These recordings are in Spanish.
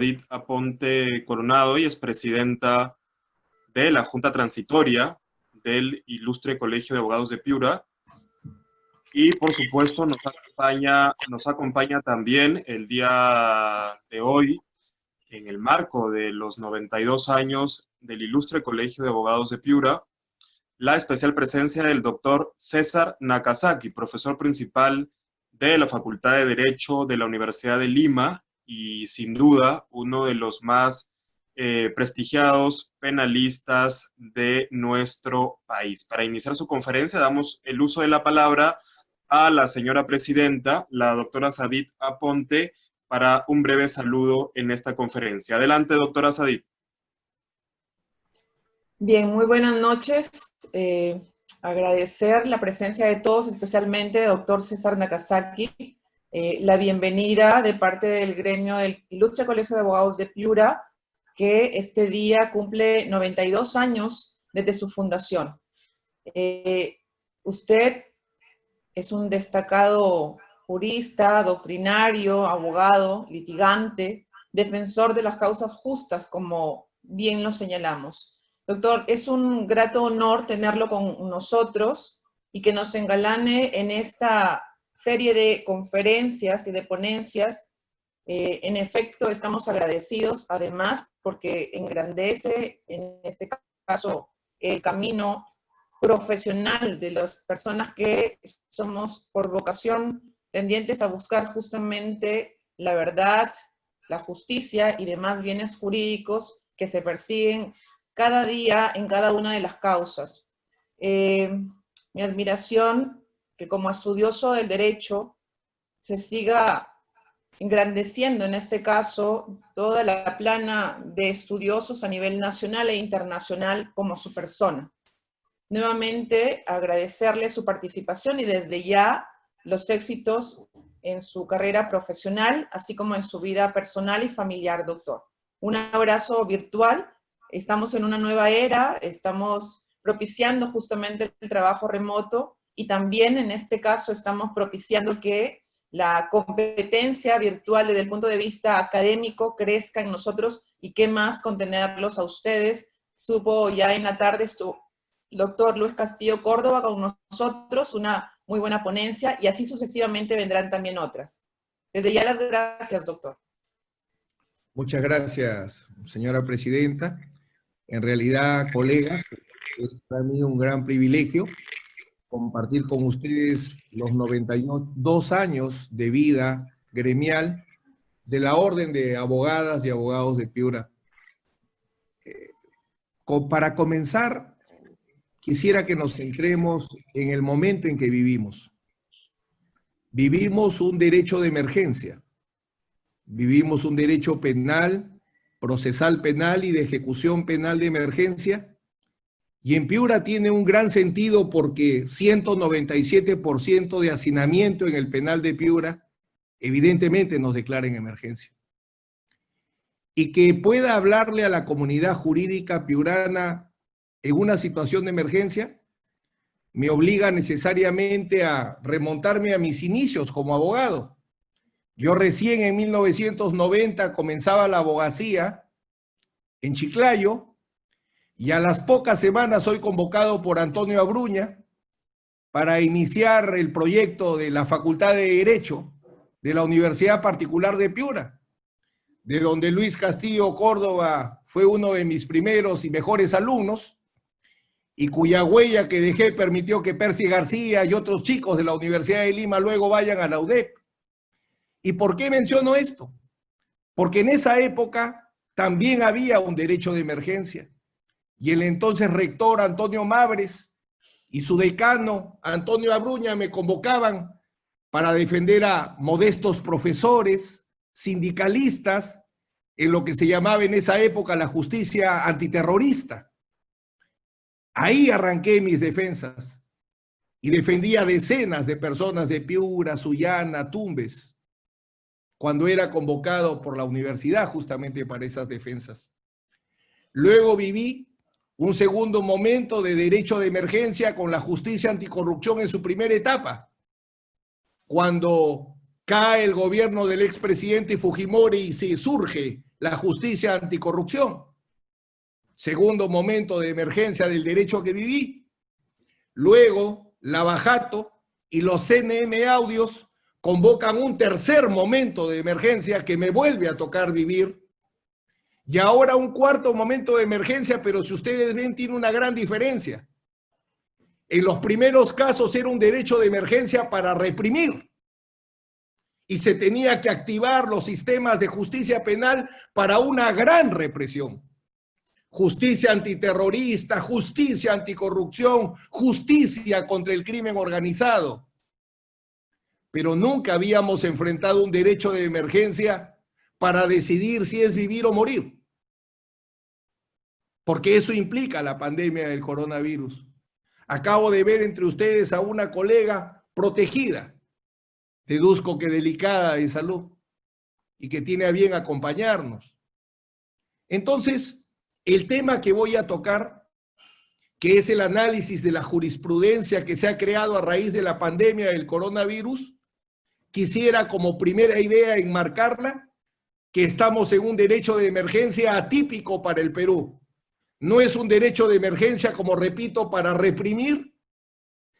Sadit Aponte Coronado y es presidenta de la Junta Transitoria del Ilustre Colegio de Abogados de Piura. Y por supuesto nos acompaña también el día de hoy, en el marco de los 92 años del Ilustre Colegio de Abogados de Piura, la especial presencia del doctor César Nakazaki, profesor principal de la Facultad de Derecho de la Universidad de Lima y sin duda uno de los más prestigiados penalistas de nuestro país. Para iniciar su conferencia damos el uso de la palabra a la señora presidenta, la doctora Sadit Aponte, para un breve saludo en esta conferencia. Adelante, doctora Sadit. Bien, muy buenas noches. Agradecer la presencia de todos, especialmente del doctor César Nakazaki, la bienvenida de parte del gremio del Ilustre Colegio de Abogados de Piura, que este día cumple 92 años desde su fundación. Usted es un destacado jurista, doctrinario, abogado, litigante, defensor de las causas justas, como bien lo señalamos. Doctor, es un grato honor tenerlo con nosotros y que nos engalane en esta serie de conferencias y de ponencias. En efecto, estamos agradecidos, además, porque engrandece, en este caso, el camino profesional de las personas que somos por vocación tendientes a buscar justamente la verdad, la justicia y demás bienes jurídicos que se persiguen cada día en cada una de las causas. Mi admiración que como estudioso del derecho se siga engrandeciendo en este caso toda la plana de estudiosos a nivel nacional e internacional como su persona. Nuevamente agradecerle su participación y desde ya los éxitos en su carrera profesional, así como en su vida personal y familiar, doctor. Un abrazo virtual. Estamos en una nueva era, estamos propiciando justamente el trabajo remoto y también en este caso estamos propiciando que la competencia virtual desde el punto de vista académico crezca en nosotros y qué más contenerlos a ustedes. Supo ya en la tarde estuvo el doctor Luis Castillo Córdoba con nosotros, una muy buena ponencia y así sucesivamente vendrán también otras. Desde ya las gracias, doctor. Muchas gracias, señora presidenta. En realidad, colegas, es para mí un gran privilegio compartir con ustedes los 92 años de vida gremial de la Orden de Abogadas y Abogados de Piura. Para comenzar, quisiera que nos centremos en el momento en que vivimos. Vivimos un derecho de emergencia. Vivimos un derecho penal, procesal penal y de ejecución penal de emergencia. Y en Piura tiene un gran sentido porque 197% de hacinamiento en el penal de Piura evidentemente nos declara en emergencia. Y que pueda hablarle a la comunidad jurídica piurana en una situación de emergencia me obliga necesariamente a remontarme a mis inicios como abogado. Yo recién en 1990 comenzaba la abogacía en Chiclayo y a las pocas semanas soy convocado por Antonio Abruña para iniciar el proyecto de la Facultad de Derecho de la Universidad Particular de Piura, de donde Luis Castillo Córdoba fue uno de mis primeros y mejores alumnos y cuya huella que dejé permitió que Percy García y otros chicos de la Universidad de Lima luego vayan a la UDEC. ¿Y por qué menciono esto? Porque en esa época también había un derecho de emergencia y el entonces rector Antonio Mabres y su decano Antonio Abruña me convocaban para defender a modestos profesores, sindicalistas, en lo que se llamaba en esa época la justicia antiterrorista. Ahí arranqué mis defensas y defendí a decenas de personas de Piura, Sullana, Tumbes, cuando era convocado por la universidad justamente para esas defensas. Luego viví un segundo momento de derecho de emergencia con la justicia anticorrupción en su primera etapa, cuando cae el gobierno del expresidente Fujimori y se surge la justicia anticorrupción. Segundo momento de emergencia del derecho que viví. Luego, Lavajato y los CNM Audios convocan un tercer momento de emergencia que me vuelve a tocar vivir. Y ahora un cuarto momento de emergencia, pero si ustedes ven, tiene una gran diferencia. En los primeros casos era un derecho de emergencia para reprimir y se tenía que activar los sistemas de justicia penal para una gran represión. Justicia antiterrorista, justicia anticorrupción, justicia contra el crimen organizado. Pero nunca habíamos enfrentado un derecho de emergencia para decidir si es vivir o morir. Porque eso implica la pandemia del coronavirus. Acabo de ver entre ustedes a una colega protegida, deduzco que delicada de salud, y que tiene a bien acompañarnos. Entonces, el tema que voy a tocar, que es el análisis de la jurisprudencia que se ha creado a raíz de la pandemia del coronavirus, quisiera como primera idea enmarcarla, que estamos en un derecho de emergencia atípico para el Perú. No es un derecho de emergencia, como repito, para reprimir,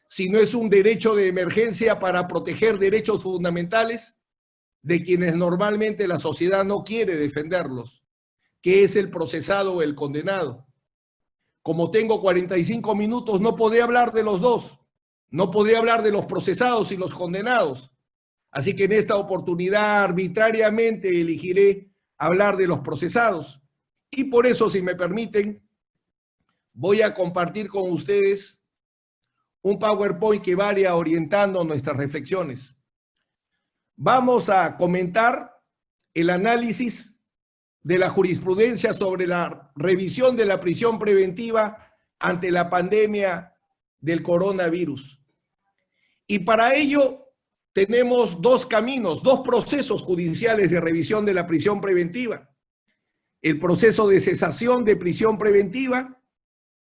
sino es un derecho de emergencia para proteger derechos fundamentales de quienes normalmente la sociedad no quiere defenderlos, que es el procesado o el condenado. Como tengo 45 minutos, no podré hablar de los dos, no podré hablar de los procesados y los condenados. Así que en esta oportunidad arbitrariamente elegiré hablar de los procesados. Y por eso, si me permiten, voy a compartir con ustedes un PowerPoint que vaya orientando nuestras reflexiones. Vamos a comentar el análisis de la jurisprudencia sobre la revisión de la prisión preventiva ante la pandemia del coronavirus. Y para ello tenemos dos caminos, dos procesos judiciales de revisión de la prisión preventiva. El proceso de cesación de prisión preventiva,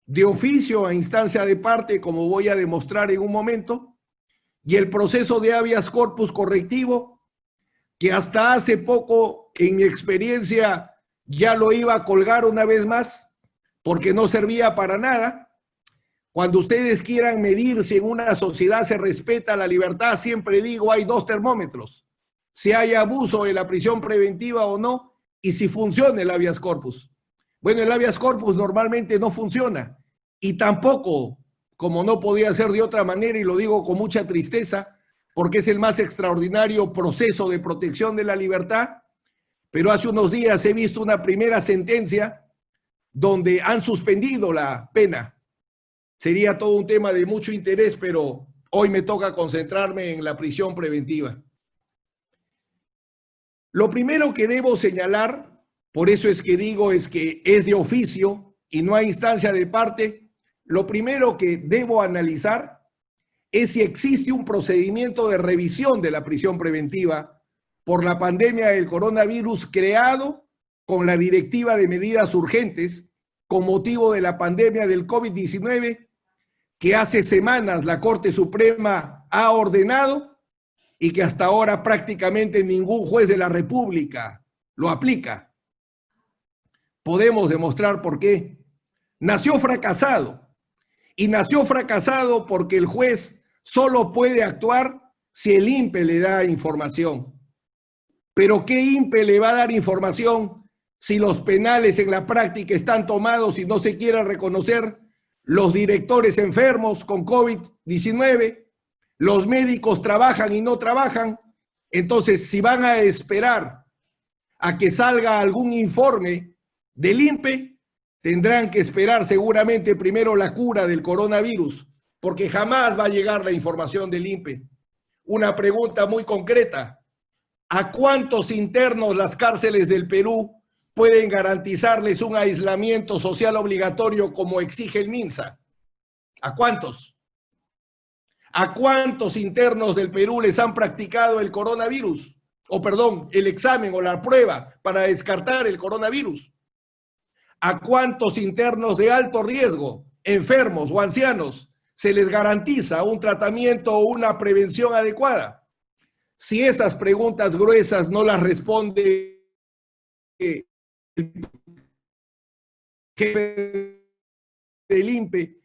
de oficio a instancia de parte, como voy a demostrar en un momento, y el proceso de habeas corpus correctivo, que hasta hace poco, en mi experiencia, ya lo iba a colgar una vez más, porque no servía para nada. Cuando ustedes quieran medir si en una sociedad se respeta la libertad, siempre digo, hay dos termómetros: si hay abuso de la prisión preventiva o no, y si funciona el habeas corpus. Bueno, el habeas corpus normalmente no funciona, y tampoco, como no podía ser de otra manera, y lo digo con mucha tristeza, porque es el más extraordinario proceso de protección de la libertad, pero hace unos días he visto una primera sentencia donde han suspendido la pena. Sería todo un tema de mucho interés, pero hoy me toca concentrarme en la prisión preventiva. Lo primero que debo señalar, por eso es que digo, es que es de oficio y no hay instancia de parte. Lo primero que debo analizar es si existe un procedimiento de revisión de la prisión preventiva por la pandemia del coronavirus creado con la Directiva de Medidas Urgentes con motivo de la pandemia del COVID-19, que hace semanas la Corte Suprema ha ordenado y que hasta ahora prácticamente ningún juez de la República lo aplica. Podemos demostrar por qué. Nació fracasado, y nació fracasado porque el juez solo puede actuar si el INPE le da información. Pero ¿qué INPE le va a dar información si los penales en la práctica están tomados y no se quiere reconocer los directores enfermos con COVID-19? Los médicos trabajan y no trabajan. Entonces, si van a esperar a que salga algún informe del INPE, tendrán que esperar seguramente primero la cura del coronavirus, porque jamás va a llegar la información del INPE. Una pregunta muy concreta: ¿a cuántos internos las cárceles del Perú pueden garantizarles un aislamiento social obligatorio como exige el MINSA? ¿A cuántos? ¿A cuántos internos del Perú les han practicado el coronavirus? O perdón, el examen o la prueba para descartar el coronavirus. ¿A cuántos internos de alto riesgo, enfermos o ancianos, se les garantiza un tratamiento o una prevención adecuada? Si esas preguntas gruesas no las responde el jefe del INPE,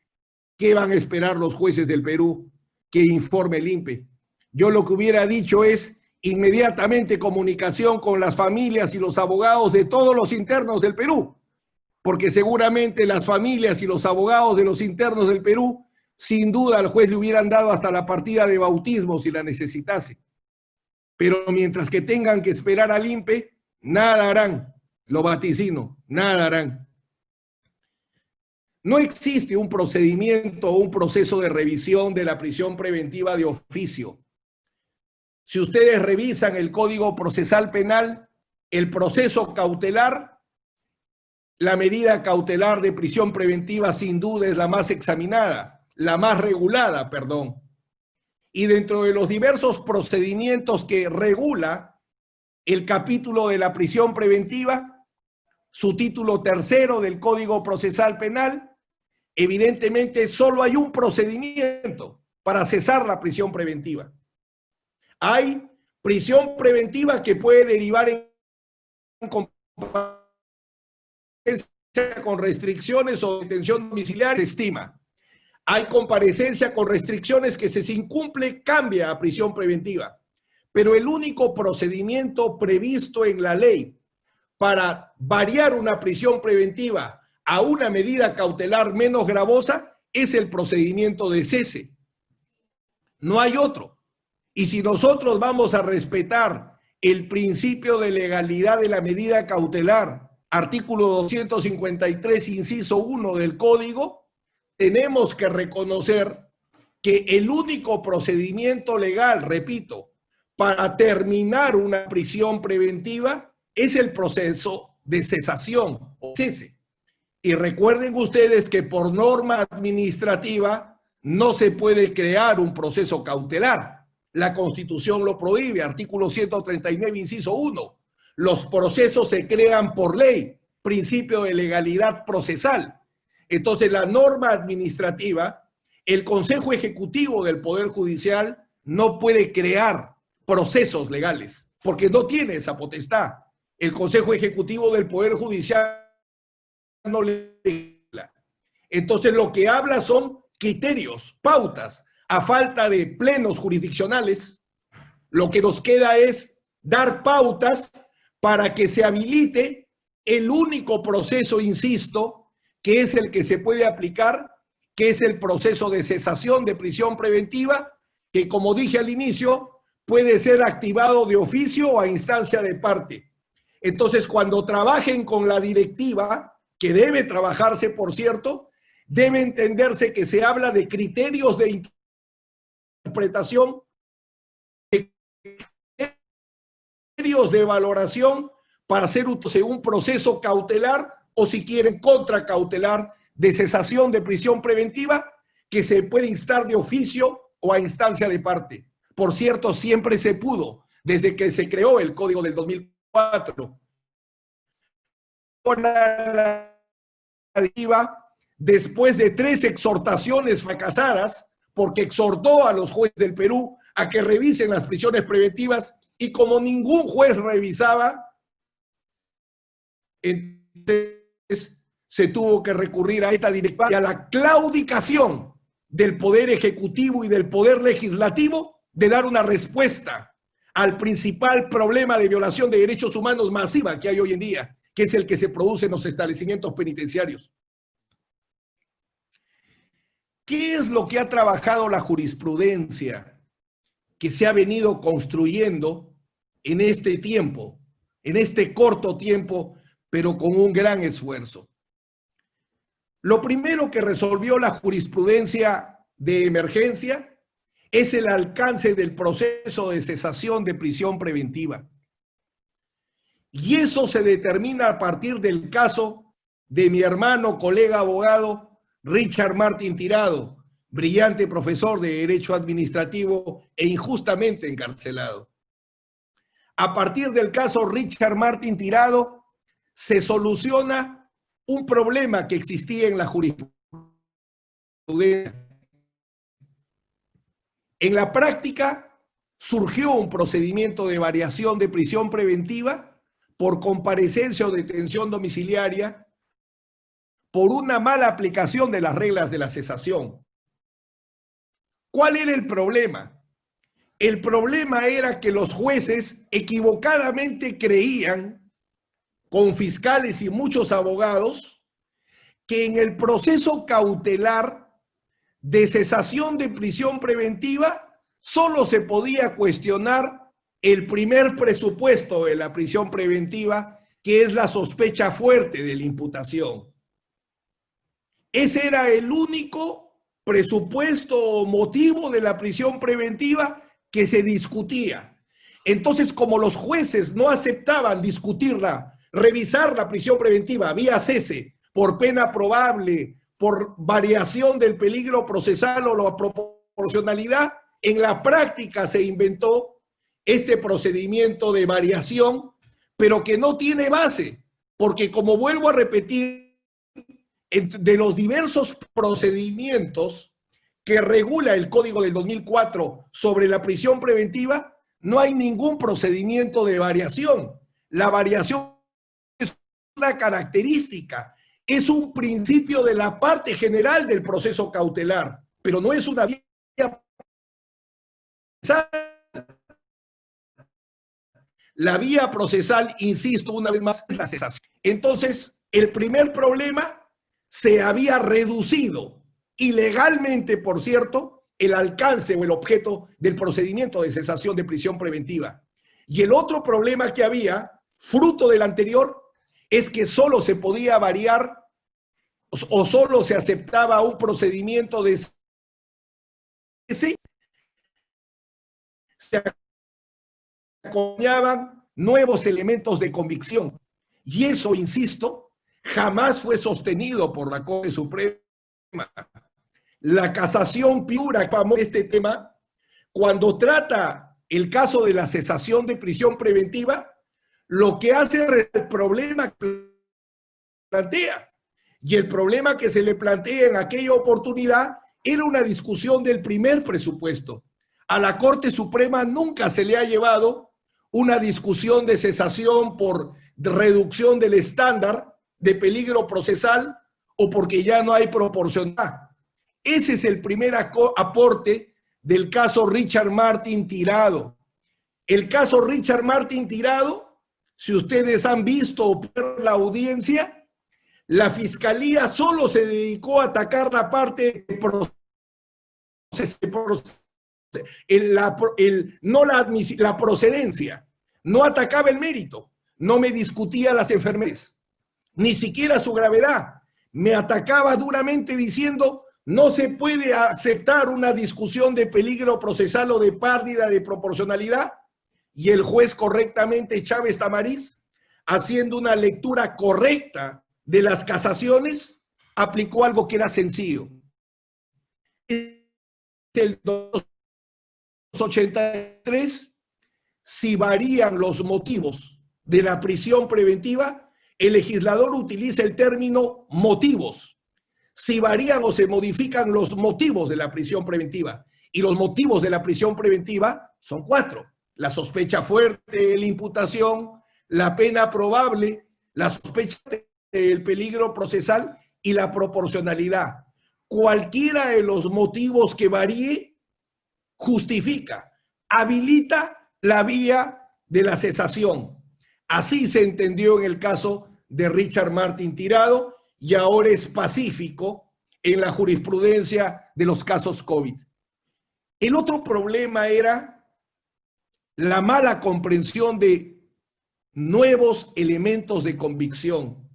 ¿qué van a esperar los jueces del Perú que informe el INPE? Yo lo que hubiera dicho es inmediatamente comunicación con las familias y los abogados de todos los internos del Perú, porque seguramente las familias y los abogados de los internos del Perú, sin duda al juez le hubieran dado hasta la partida de bautismo si la necesitase. Pero mientras que tengan que esperar al INPE, nada harán, lo vaticino, nada harán. No existe un procedimiento o un proceso de revisión de la prisión preventiva de oficio. Si ustedes revisan el Código Procesal Penal, el proceso cautelar, la medida cautelar de prisión preventiva sin duda es la más examinada, la más regulada, perdón. Y dentro de los diversos procedimientos que regula el capítulo de la prisión preventiva, su título tercero del Código Procesal Penal, evidentemente solo hay un procedimiento para cesar la prisión preventiva. Hay prisión preventiva que puede derivar en comparecencia con restricciones o detención domiciliaria, se estima. Hay comparecencia con restricciones que si se incumple cambia a prisión preventiva. Pero el único procedimiento previsto en la ley para variar una prisión preventiva a una medida cautelar menos gravosa es el procedimiento de cese. No hay otro. Y si nosotros vamos a respetar el principio de legalidad de la medida cautelar, artículo 253, inciso 1 del Código, tenemos que reconocer que el único procedimiento legal, repito, para terminar una prisión preventiva es el proceso de cesación o cese. Y recuerden ustedes que por norma administrativa no se puede crear un proceso cautelar. La Constitución lo prohíbe, artículo 139, inciso 1. Los procesos se crean por ley, principio de legalidad procesal. Entonces, la norma administrativa, el Consejo Ejecutivo del Poder Judicial no puede crear procesos legales, porque no tiene esa potestad. El Consejo Ejecutivo del Poder Judicial no legisla. Entonces, lo que habla son criterios, pautas. A falta de plenos jurisdiccionales, lo que nos queda es dar pautas para que se habilite el único proceso, insisto, que es el que se puede aplicar, que es el proceso de cesación de prisión preventiva, que como dije al inicio, puede ser activado de oficio o a instancia de parte. Entonces, cuando trabajen con la directiva, que debe trabajarse, por cierto, debe entenderse que se habla de criterios de interpretación, de criterios de valoración para hacer un proceso cautelar o, si quieren, contracautelar de cesación de prisión preventiva que se puede instar de oficio o a instancia de parte. Por cierto, siempre se pudo, desde que se creó el Código del 2004. Después de 3 exhortaciones fracasadas, porque exhortó a los jueces del Perú a que revisen las prisiones preventivas, y como ningún juez revisaba, entonces se tuvo que recurrir a esta directiva y a la claudicación del Poder Ejecutivo y del Poder Legislativo de dar una respuesta al principal problema de violación de derechos humanos masiva que hay hoy en día, que es el que se produce en los establecimientos penitenciarios. ¿Qué es lo que ha trabajado la jurisprudencia que se ha venido construyendo en este tiempo, en este corto tiempo, pero con un gran esfuerzo? Lo primero que resolvió la jurisprudencia de emergencia es el alcance del proceso de cesación de prisión preventiva. Y eso se determina a partir del caso de mi hermano, colega abogado, Richard Martín Tirado, brillante profesor de Derecho Administrativo e injustamente encarcelado. A partir del caso Richard Martín Tirado, se soluciona un problema que existía en la jurisprudencia. En la práctica, surgió un procedimiento de variación de prisión preventiva por comparecencia o detención domiciliaria por una mala aplicación de las reglas de la cesación. ¿Cuál era el problema? El problema era que los jueces equivocadamente creían, con fiscales y muchos abogados, que en el proceso cautelar de cesación de prisión preventiva solo se podía cuestionar el primer presupuesto de la prisión preventiva, que es la sospecha fuerte de la imputación. Ese era el único presupuesto o motivo de la prisión preventiva que se discutía. Entonces, como los jueces no aceptaban discutirla, revisar la prisión preventiva vía cese, por pena probable, por variación del peligro procesal o la proporcionalidad, en la práctica se inventó este procedimiento de variación, pero que no tiene base, porque como vuelvo a repetir, de los diversos procedimientos que regula el Código del 2004 sobre la prisión preventiva, no hay ningún procedimiento de variación. La variación es una característica, es un principio de la parte general del proceso cautelar, pero no es una vía procesal. La vía procesal, insisto una vez más, es la cesación. Entonces, el primer problema se había reducido ilegalmente, por cierto, el alcance o el objeto del procedimiento de cesación de prisión preventiva. Y el otro problema que había, fruto del anterior, es que solo se podía variar o solo se aceptaba un procedimiento de cese, se acompañaban nuevos elementos de convicción. Y eso, insisto, jamás fue sostenido por la Corte Suprema. La casación Piura, este tema, cuando trata el caso de la cesación de prisión preventiva, lo que hace es el problema que plantea. Y el problema que se le plantea en aquella oportunidad era una discusión del primer presupuesto. A la Corte Suprema nunca se le ha llevado una discusión de cesación por reducción del estándar de peligro procesal o porque ya no hay proporcionalidad. Ese es el primer aporte del caso Richard Martin Tirado. El caso Richard Martin Tirado, si ustedes han visto la audiencia, la Fiscalía solo se dedicó a atacar la parte la procedencia, no atacaba el mérito, no me discutía las enfermedades, ni siquiera su gravedad, me atacaba duramente diciendo no se puede aceptar una discusión de peligro procesal o de pérdida de proporcionalidad, y el juez correctamente, Chávez Tamariz, haciendo una lectura correcta de las casaciones, aplicó algo que era sencillo. El 283, si varían los motivos de la prisión preventiva, el legislador utiliza el término motivos. Si varían o se modifican los motivos de la prisión preventiva, y los motivos de la prisión preventiva son 4: la sospecha fuerte de la imputación, la pena probable, la sospecha del peligro procesal y la proporcionalidad. Cualquiera de los motivos que varíe justifica, habilita la vía de la cesación. Así se entendió en el caso de Richard Martin Tirado y ahora es pacífico en la jurisprudencia de los casos COVID. El otro problema era la mala comprensión de nuevos elementos de convicción.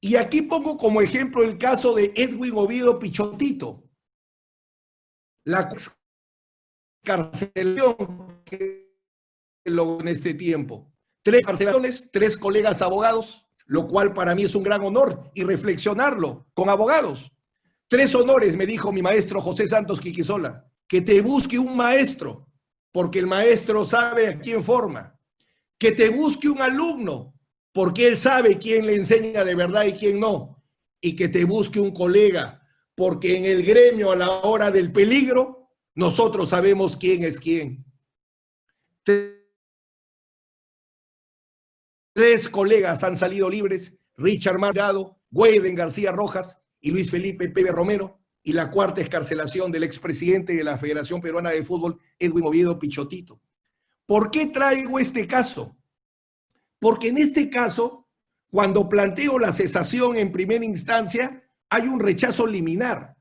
Y aquí pongo como ejemplo el caso de Edwin Oviedo Pichotito, la excarcelación que logró en este tiempo. 3 excarcelaciones, 3 colegas abogados, lo cual para mí es un gran honor, y reflexionarlo con abogados. 3 honores, me dijo mi maestro José Santos Quiquisola, que te busque un maestro, porque el maestro sabe a quién forma, que te busque un alumno, porque él sabe quién le enseña de verdad y quién no, y que te busque un colega, porque en el gremio a la hora del peligro Nosotros sabemos quién es quién. Tres colegas han salido libres: Richard Margado, Weyden García Rojas y Luis Felipe Pebe Romero. Y la cuarta excarcelación del expresidente de la Federación Peruana de Fútbol, Edwin Oviedo Pichotito. ¿Por qué traigo este caso? Porque en este caso, cuando planteo la cesación en primera instancia, hay un rechazo liminar.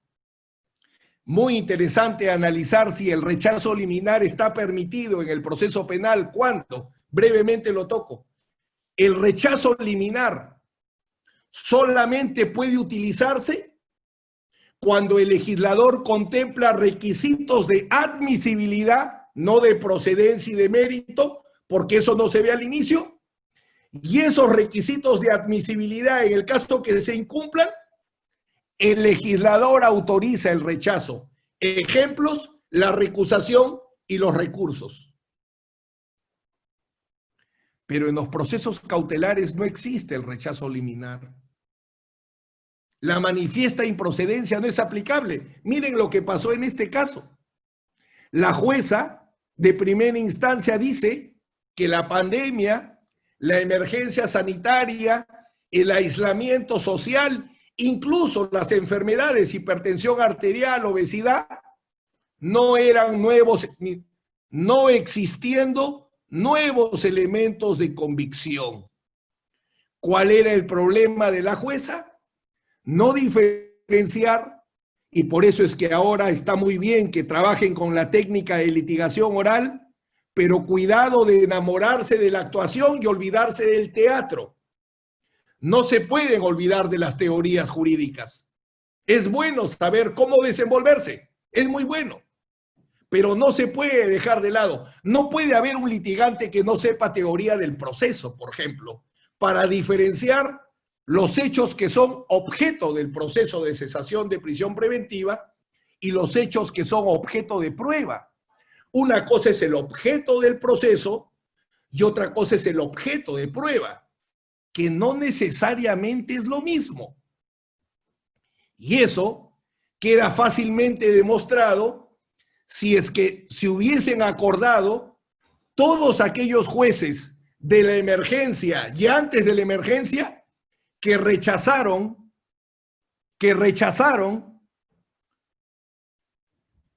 Muy interesante analizar si el rechazo liminar está permitido en el proceso penal. ¿Cuándo? Brevemente lo toco. El rechazo liminar solamente puede utilizarse cuando el legislador contempla requisitos de admisibilidad, no de procedencia y de mérito, porque eso no se ve al inicio. Y esos requisitos de admisibilidad, en el caso que se incumplan, el legislador autoriza el rechazo. Ejemplos: la recusación y los recursos. Pero en los procesos cautelares no existe el rechazo liminar. La manifiesta improcedencia no es aplicable. Miren lo que pasó en este caso. La jueza de primera instancia dice que la pandemia, la emergencia sanitaria, el aislamiento social, incluso las enfermedades, hipertensión arterial, obesidad, no eran nuevos, no existiendo nuevos elementos de convicción. ¿Cuál era el problema de la jueza? No diferenciar, y por eso es que ahora está muy bien que trabajen con la técnica de litigación oral, pero cuidado de enamorarse de la actuación y olvidarse del teatro. No se pueden olvidar de las teorías jurídicas. Es bueno saber cómo desenvolverse, es muy bueno, pero no se puede dejar de lado. No puede haber un litigante que no sepa teoría del proceso, por ejemplo, para diferenciar los hechos que son objeto del proceso de cesación de prisión preventiva y los hechos que son objeto de prueba. Una cosa es el objeto del proceso y otra cosa es el objeto de prueba, que no necesariamente es lo mismo. Y eso queda fácilmente demostrado si es que se hubiesen acordado todos aquellos jueces de la emergencia y antes de la emergencia que rechazaron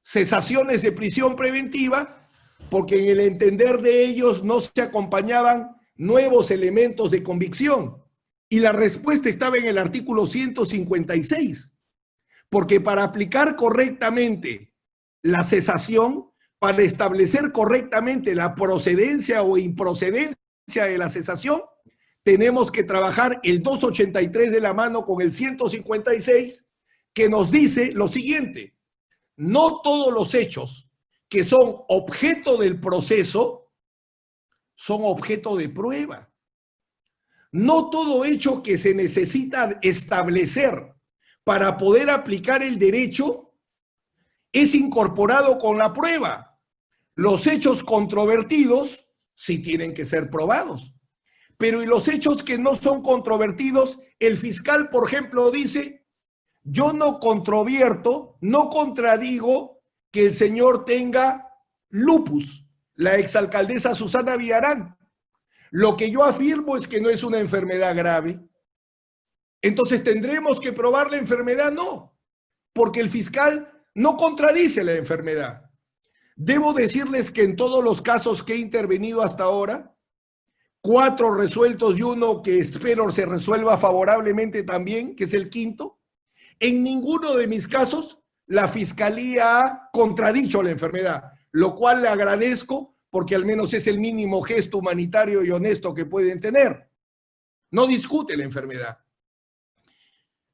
cesaciones de prisión preventiva porque en el entender de ellos no se acompañaban nuevos elementos de convicción. Y la respuesta estaba en el artículo 156, porque para aplicar correctamente la cesación, para establecer correctamente la procedencia o improcedencia de la cesación, tenemos que trabajar el 283 de la mano con el 156, que nos dice lo siguiente: no todos los hechos que son objeto del proceso son objeto de prueba. No todo hecho que se necesita establecer para poder aplicar el derecho es incorporado con la prueba. Los hechos controvertidos sí tienen que ser probados. Pero y los hechos que no son controvertidos, el fiscal, por ejemplo, dice: yo no controvierto, no contradigo que el señor tenga lupus, la exalcaldesa Susana Villarán. Lo que yo afirmo es que no es una enfermedad grave. Entonces, ¿tendremos que probar la enfermedad? No, porque el fiscal no contradice la enfermedad. Debo decirles que en todos los casos que he intervenido hasta ahora, 4 resueltos y uno que espero se resuelva favorablemente también, que es el quinto, en ninguno de mis casos la fiscalía ha contradicho la enfermedad, lo cual le agradezco porque al menos es el mínimo gesto humanitario y honesto que pueden tener. No discute la enfermedad.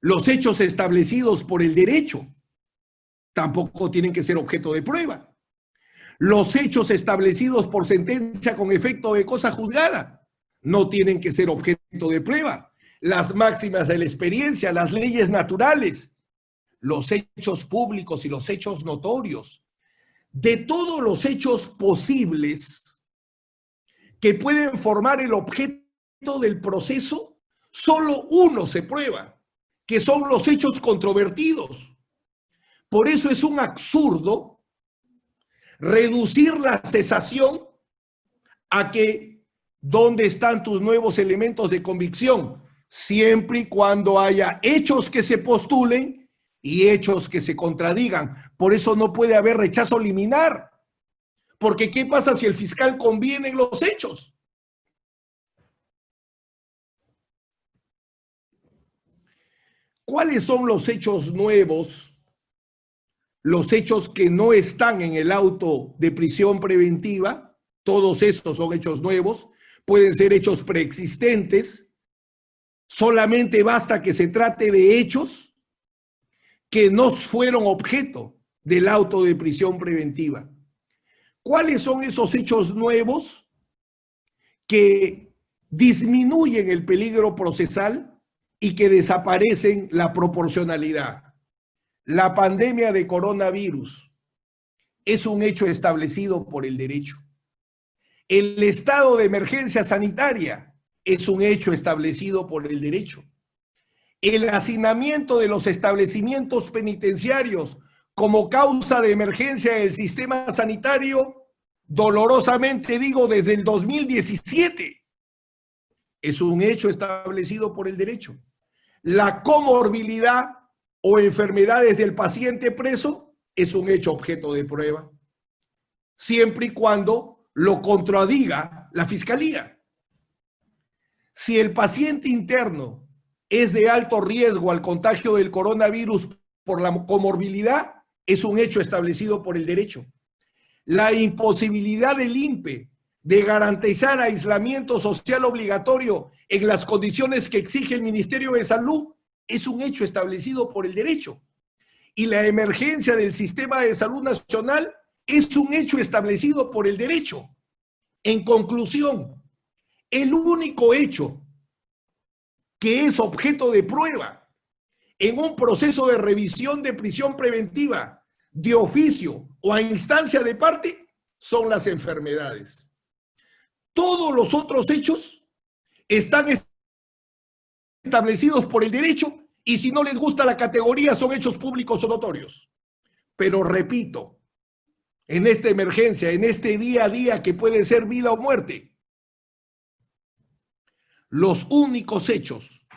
Los hechos establecidos por el derecho tampoco tienen que ser objeto de prueba. Los hechos establecidos por sentencia con efecto de cosa juzgada no tienen que ser objeto de prueba. Las máximas de la experiencia, las leyes naturales, los hechos públicos y los hechos notorios. De todos los hechos posibles que pueden formar el objeto del proceso, solo uno se prueba, que son los hechos controvertidos. Por eso es un absurdo reducir la cesación a que ¿dónde están tus nuevos elementos de convicción? Siempre y cuando haya hechos que se postulen y hechos que se contradigan. Por eso no puede haber rechazo liminar. Porque ¿qué pasa si el fiscal conviene en los hechos? ¿Cuáles son los hechos nuevos? Los hechos que no están en el auto de prisión preventiva, todos estos son hechos nuevos, pueden ser hechos preexistentes, solamente basta que se trate de hechos que no fueron objeto del auto de prisión preventiva. ¿Cuáles son esos hechos nuevos que disminuyen el peligro procesal y que desaparecen la proporcionalidad? La pandemia de coronavirus es un hecho establecido por el derecho. El estado de emergencia sanitaria es un hecho establecido por el derecho. El hacinamiento de los establecimientos penitenciarios como causa de emergencia del sistema sanitario, dolorosamente digo, desde el 2017, es un hecho establecido por el derecho. La comorbilidad o enfermedades del paciente preso es un hecho objeto de prueba, siempre y cuando lo contradiga la fiscalía. Si el paciente interno es de alto riesgo al contagio del coronavirus por la comorbilidad, es un hecho establecido por el derecho. La imposibilidad del INPE de garantizar aislamiento social obligatorio en las condiciones que exige el Ministerio de Salud es un hecho establecido por el derecho. Y la emergencia del sistema de salud nacional es un hecho establecido por el derecho. En conclusión, el único hecho que es objeto de prueba en un proceso de revisión de prisión preventiva de oficio o a instancia de parte son las enfermedades. Todos los otros hechos están establecidos por el derecho y si no les gusta la categoría son hechos públicos o notorios. Pero repito, en esta emergencia, en este día a día que puede ser vida o muerte, los únicos hechos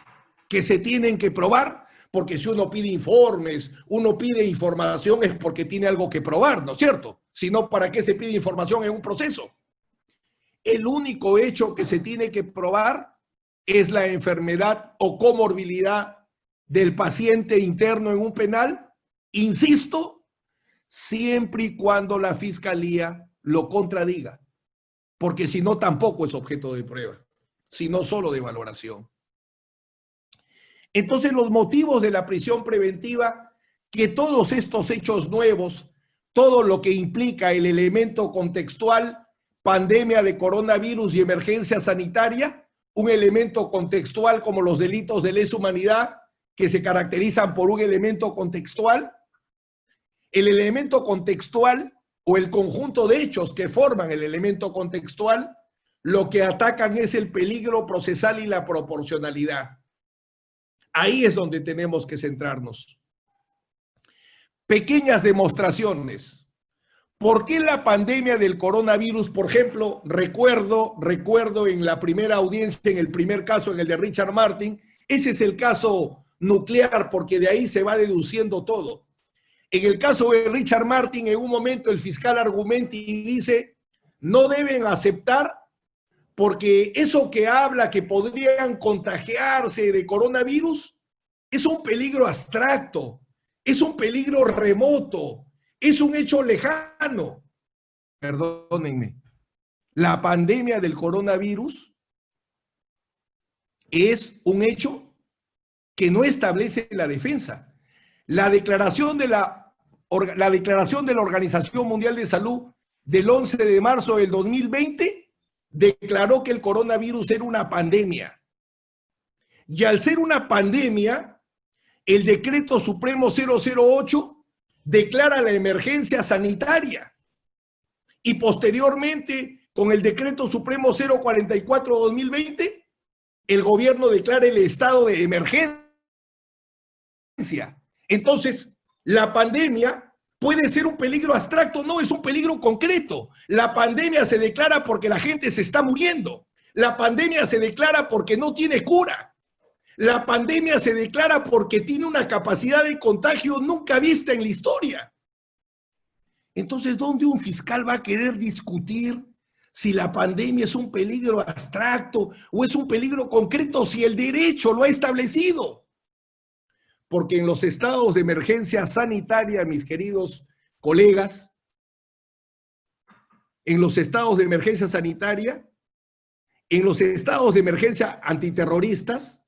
que se tienen que probar, porque si uno pide informes, uno pide información es porque tiene algo que probar, ¿no es cierto? Si no, ¿para qué se pide información en un proceso? El único hecho que se tiene que probar es la enfermedad o comorbilidad del paciente interno en un penal, insisto, siempre y cuando la fiscalía lo contradiga, porque si no tampoco es objeto de prueba, sino solo de valoración. Entonces los motivos de la prisión preventiva, que todos estos hechos nuevos, todo lo que implica el elemento contextual, pandemia de coronavirus y emergencia sanitaria, un elemento contextual como los delitos de lesa humanidad que se caracterizan por un elemento contextual, el elemento contextual o el conjunto de hechos que forman el elemento contextual, lo que atacan es el peligro procesal y la proporcionalidad. Ahí es donde tenemos que centrarnos. Pequeñas demostraciones. ¿Por qué la pandemia del coronavirus, por ejemplo, recuerdo en la primera audiencia, en el primer caso, en el de Richard Martin, ese es el caso nuclear porque de ahí se va deduciendo todo. En el caso de Richard Martin, en un momento el fiscal argumenta y dice, no deben aceptar porque eso que habla que podrían contagiarse de coronavirus es un peligro abstracto, es un peligro remoto, es un hecho lejano. Perdónenme, la pandemia del coronavirus es un hecho que no establece la defensa. La declaración de la Organización Mundial de Salud del 11 de marzo del 2020 declaró que el coronavirus era una pandemia. Y al ser una pandemia, el Decreto Supremo 008 declara la emergencia sanitaria. Y posteriormente, con el Decreto Supremo 044-2020, el gobierno declara el estado de emergencia. Entonces, la pandemia ¿Puede ser un peligro abstracto? No, es un peligro concreto. La pandemia se declara porque la gente se está muriendo. La pandemia se declara porque no tiene cura. La pandemia se declara porque tiene una capacidad de contagio nunca vista en la historia. Entonces, ¿dónde un fiscal va a querer discutir si la pandemia es un peligro abstracto o es un peligro concreto si el derecho lo ha establecido? Porque en los estados de emergencia sanitaria, mis queridos colegas, en los estados de emergencia sanitaria, en los estados de emergencia antiterroristas,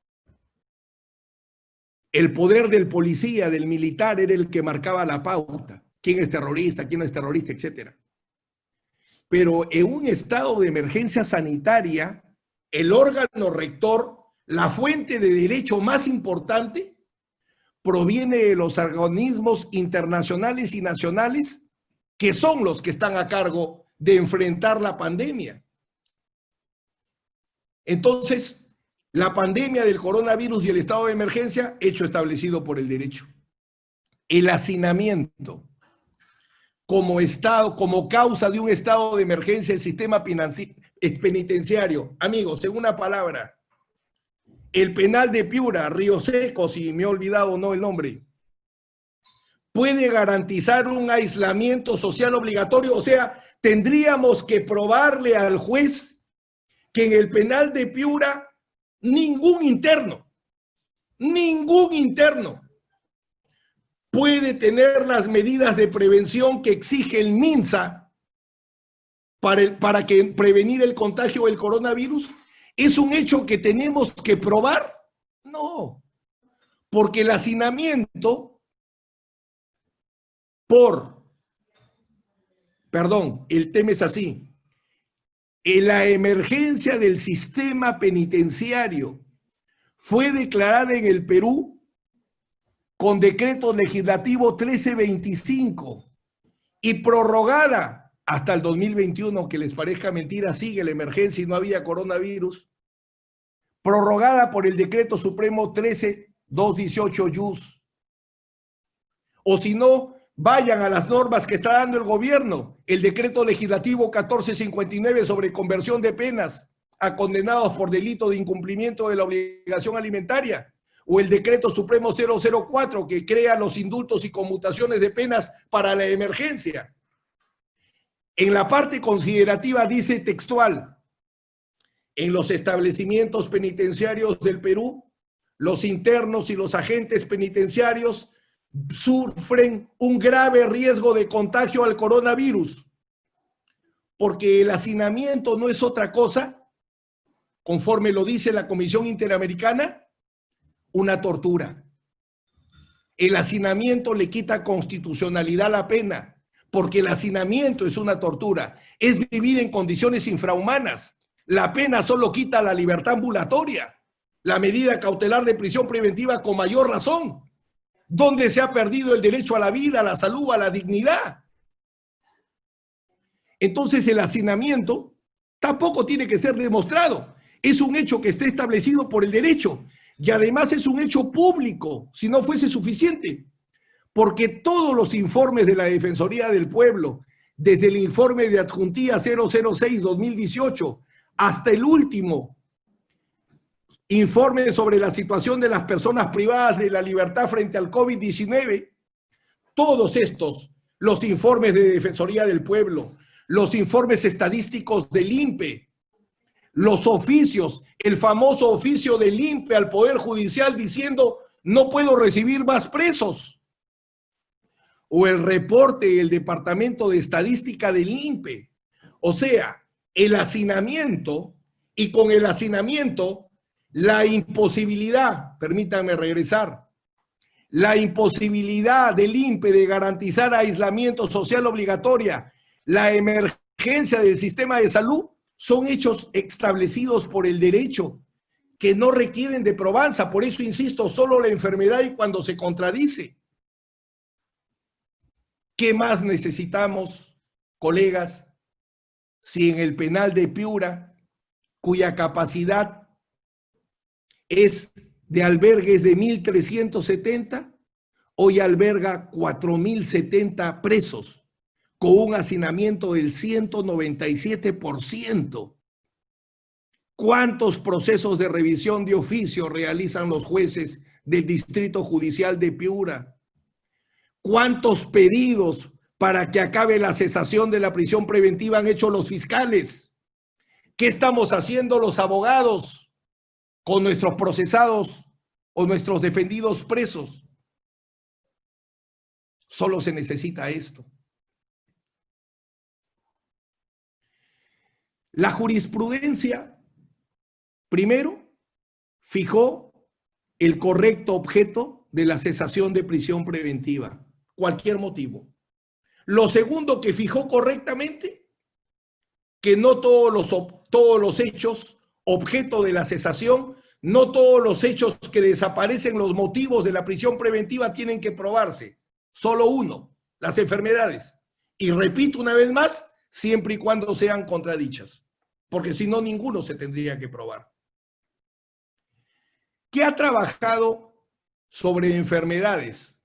el poder del policía, del militar, era el que marcaba la pauta. ¿Quién es terrorista? ¿Quién no es terrorista? Etcétera. Pero en un estado de emergencia sanitaria, el órgano rector, la fuente de derecho más importante, proviene de los organismos internacionales y nacionales, que son los que están a cargo de enfrentar la pandemia. Entonces, la pandemia del coronavirus y el estado de emergencia, hecho establecido por el derecho. El hacinamiento como estado, como causa de un estado de emergencia, el sistema penitenciario. Amigos, en una palabra, el penal de Piura, Río Seco, si me he olvidado o no el nombre, puede garantizar un aislamiento social obligatorio. O sea, tendríamos que probarle al juez que en el penal de Piura ningún interno puede tener las medidas de prevención que exige el MINSA para prevenir el contagio del coronavirus. ¿Es un hecho que tenemos que probar? No, porque el hacinamiento el tema es así. En la emergencia del sistema penitenciario fue declarada en el Perú con decreto legislativo 1325 y prorrogada hasta el 2021, que les parezca mentira, sigue la emergencia y no había coronavirus, prorrogada por el decreto supremo 13218 Yus. O si no, vayan a las normas que está dando el gobierno, el decreto legislativo 1459 sobre conversión de penas a condenados por delito de incumplimiento de la obligación alimentaria, o el decreto supremo 004 que crea los indultos y conmutaciones de penas para la emergencia. En la parte considerativa dice textual: en los establecimientos penitenciarios del Perú, los internos y los agentes penitenciarios sufren un grave riesgo de contagio al coronavirus, porque el hacinamiento no es otra cosa, conforme lo dice la Comisión Interamericana, una tortura. El hacinamiento le quita constitucionalidad a la pena, porque el hacinamiento es una tortura, es vivir en condiciones infrahumanas. La pena solo quita la libertad ambulatoria, la medida cautelar de prisión preventiva con mayor razón, donde se ha perdido el derecho a la vida, a la salud, a la dignidad. Entonces el hacinamiento tampoco tiene que ser demostrado, es un hecho que está establecido por el derecho. Y además es un hecho público, si no fuese suficiente, porque todos los informes de la Defensoría del Pueblo, desde el informe de adjuntía 006-2018 hasta el último informe sobre la situación de las personas privadas de la libertad frente al COVID-19, todos estos, los informes de Defensoría del Pueblo, los informes estadísticos del INPE, los oficios, el famoso oficio del INPE al Poder Judicial diciendo no puedo recibir más presos, o el reporte del Departamento de Estadística del INPE. O sea, el hacinamiento, y con el hacinamiento la imposibilidad, permítanme regresar, la imposibilidad del INPE de garantizar aislamiento social obligatoria, la emergencia del sistema de salud, son hechos establecidos por el derecho que no requieren de probanza. Por eso insisto, solo la enfermedad y cuando se contradice. ¿Qué más necesitamos, colegas, si en el penal de Piura, cuya capacidad es de albergues de 1.370, hoy alberga 4.070 presos, con un hacinamiento del 197%. ¿Cuántos procesos de revisión de oficio realizan los jueces del Distrito Judicial de Piura? ¿Cuántos pedidos para que acabe la cesación de la prisión preventiva han hecho los fiscales? ¿Qué estamos haciendo los abogados con nuestros procesados o nuestros defendidos presos? Solo se necesita esto. La jurisprudencia, primero, fijó el correcto objeto de la cesación de prisión preventiva, cualquier motivo. Lo segundo que fijó correctamente, que no todos los hechos objeto de la cesación, no todos los hechos que desaparecen los motivos de la prisión preventiva tienen que probarse. Solo uno, las enfermedades. Y repito una vez más, siempre y cuando sean contradichas, porque si no, ninguno se tendría que probar. ¿Qué ha trabajado sobre enfermedades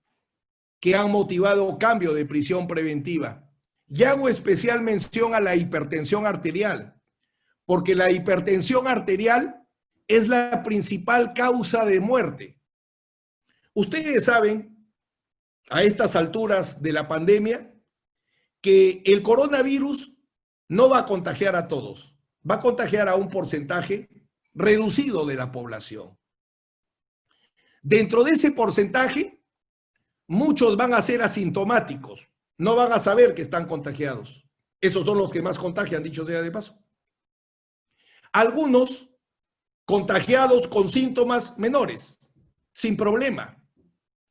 que han motivado cambio de prisión preventiva? Y hago especial mención a la hipertensión arterial, porque la hipertensión arterial es la principal causa de muerte. Ustedes saben, a estas alturas de la pandemia, que el coronavirus no va a contagiar a todos, va a contagiar a un porcentaje reducido de la población. Dentro de ese porcentaje, muchos van a ser asintomáticos, no van a saber que están contagiados. Esos son los que más contagian, dicho sea de paso. Algunos contagiados con síntomas menores, sin problema,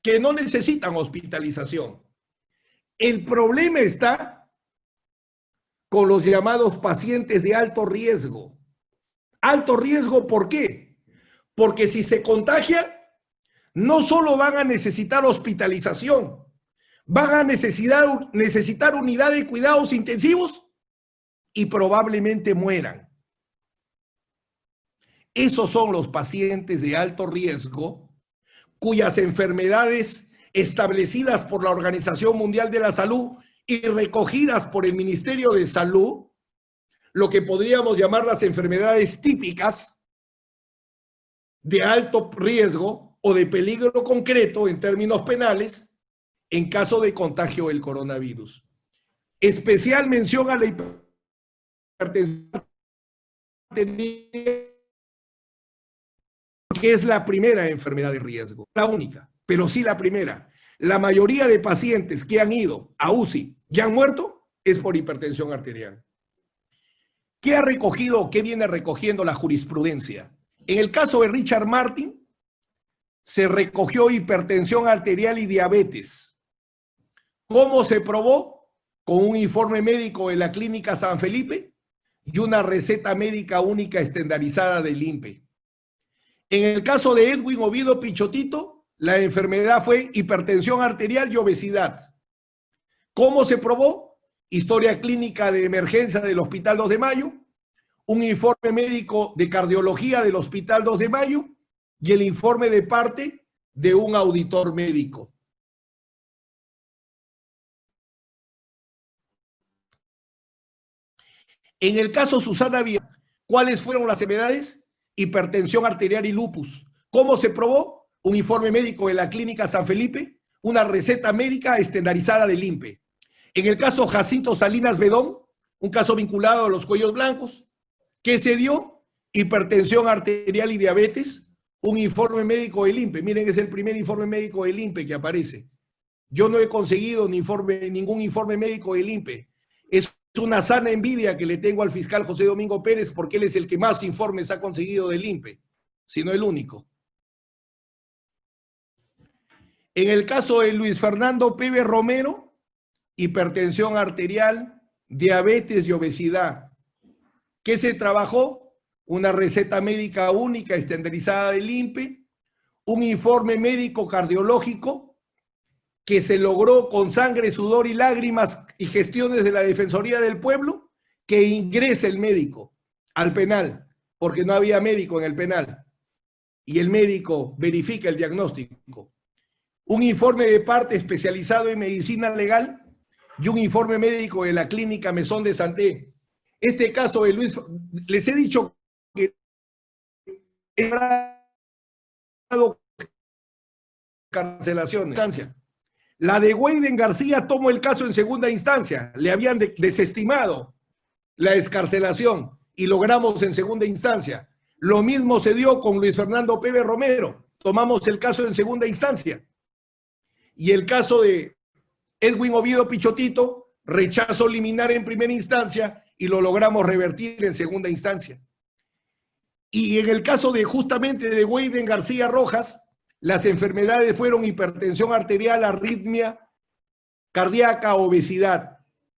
que no necesitan hospitalización. El problema está con los llamados pacientes de alto riesgo. Alto riesgo, ¿por qué? Porque si se contagia, no solo van a necesitar hospitalización, van a necesitar unidad de cuidados intensivos y probablemente mueran. Esos son los pacientes de alto riesgo cuyas enfermedades establecidas por la Organización Mundial de la Salud y recogidas por el Ministerio de Salud, lo que podríamos llamar las enfermedades típicas de alto riesgo o de peligro concreto en términos penales en caso de contagio del coronavirus. Especial mención a la hipertensión, que es la primera enfermedad de riesgo, la única, pero sí la primera. La mayoría de pacientes que han ido a UCI y han muerto es por hipertensión arterial. ¿Qué ha recogido o qué viene recogiendo la jurisprudencia? En el caso de Richard Martin, se recogió hipertensión arterial y diabetes. ¿Cómo se probó? Con un informe médico de la Clínica San Felipe y una receta médica única estandarizada del INPE. En el caso de Edwin Oviedo Pichotito, la enfermedad fue hipertensión arterial y obesidad. ¿Cómo se probó? Historia clínica de emergencia del Hospital 2 de Mayo, un informe médico de cardiología del Hospital 2 de Mayo y el informe de parte de un auditor médico. En el caso Susana Villar, ¿cuáles fueron las enfermedades? Hipertensión arterial y lupus. ¿Cómo se probó? Un informe médico de la Clínica San Felipe, una receta médica estandarizada del INPE. En el caso Jacinto Salinas Bedón, un caso vinculado a los cuellos blancos, ¿qué se dio? Hipertensión arterial y diabetes, un informe médico del INPE. Miren, es el primer informe médico del INPE que aparece. Yo no he conseguido ningún informe médico del INPE. Es una sana envidia que le tengo al fiscal José Domingo Pérez porque él es el que más informes ha conseguido del INPE, si no el único. En el caso de Luis Fernando Pérez Romero, hipertensión arterial, diabetes y obesidad. ¿Qué se trabajó? Una receta médica única estandarizada del INPE, un informe médico cardiológico que se logró con sangre, sudor y lágrimas y gestiones de la Defensoría del Pueblo, que ingrese el médico al penal, porque no había médico en el penal, y el médico verifica el diagnóstico. un informe de parte especializado en medicina legal y un informe médico de la clínica Mesón de Santé. Este caso de Luis, les he dicho que he dado cancelación. La de Weiden García tomó el caso en segunda instancia, le habían desestimado la excarcelación y logramos en segunda instancia. Lo mismo se dio con Luis Fernando Peve Romero, tomamos el caso en segunda instancia. Y el caso de Edwin Oviedo Pichotito, rechazo liminar en primera instancia y lo logramos revertir en segunda instancia. Y en el caso de justamente de Weiden García Rojas, las enfermedades fueron hipertensión arterial, arritmia cardíaca, obesidad.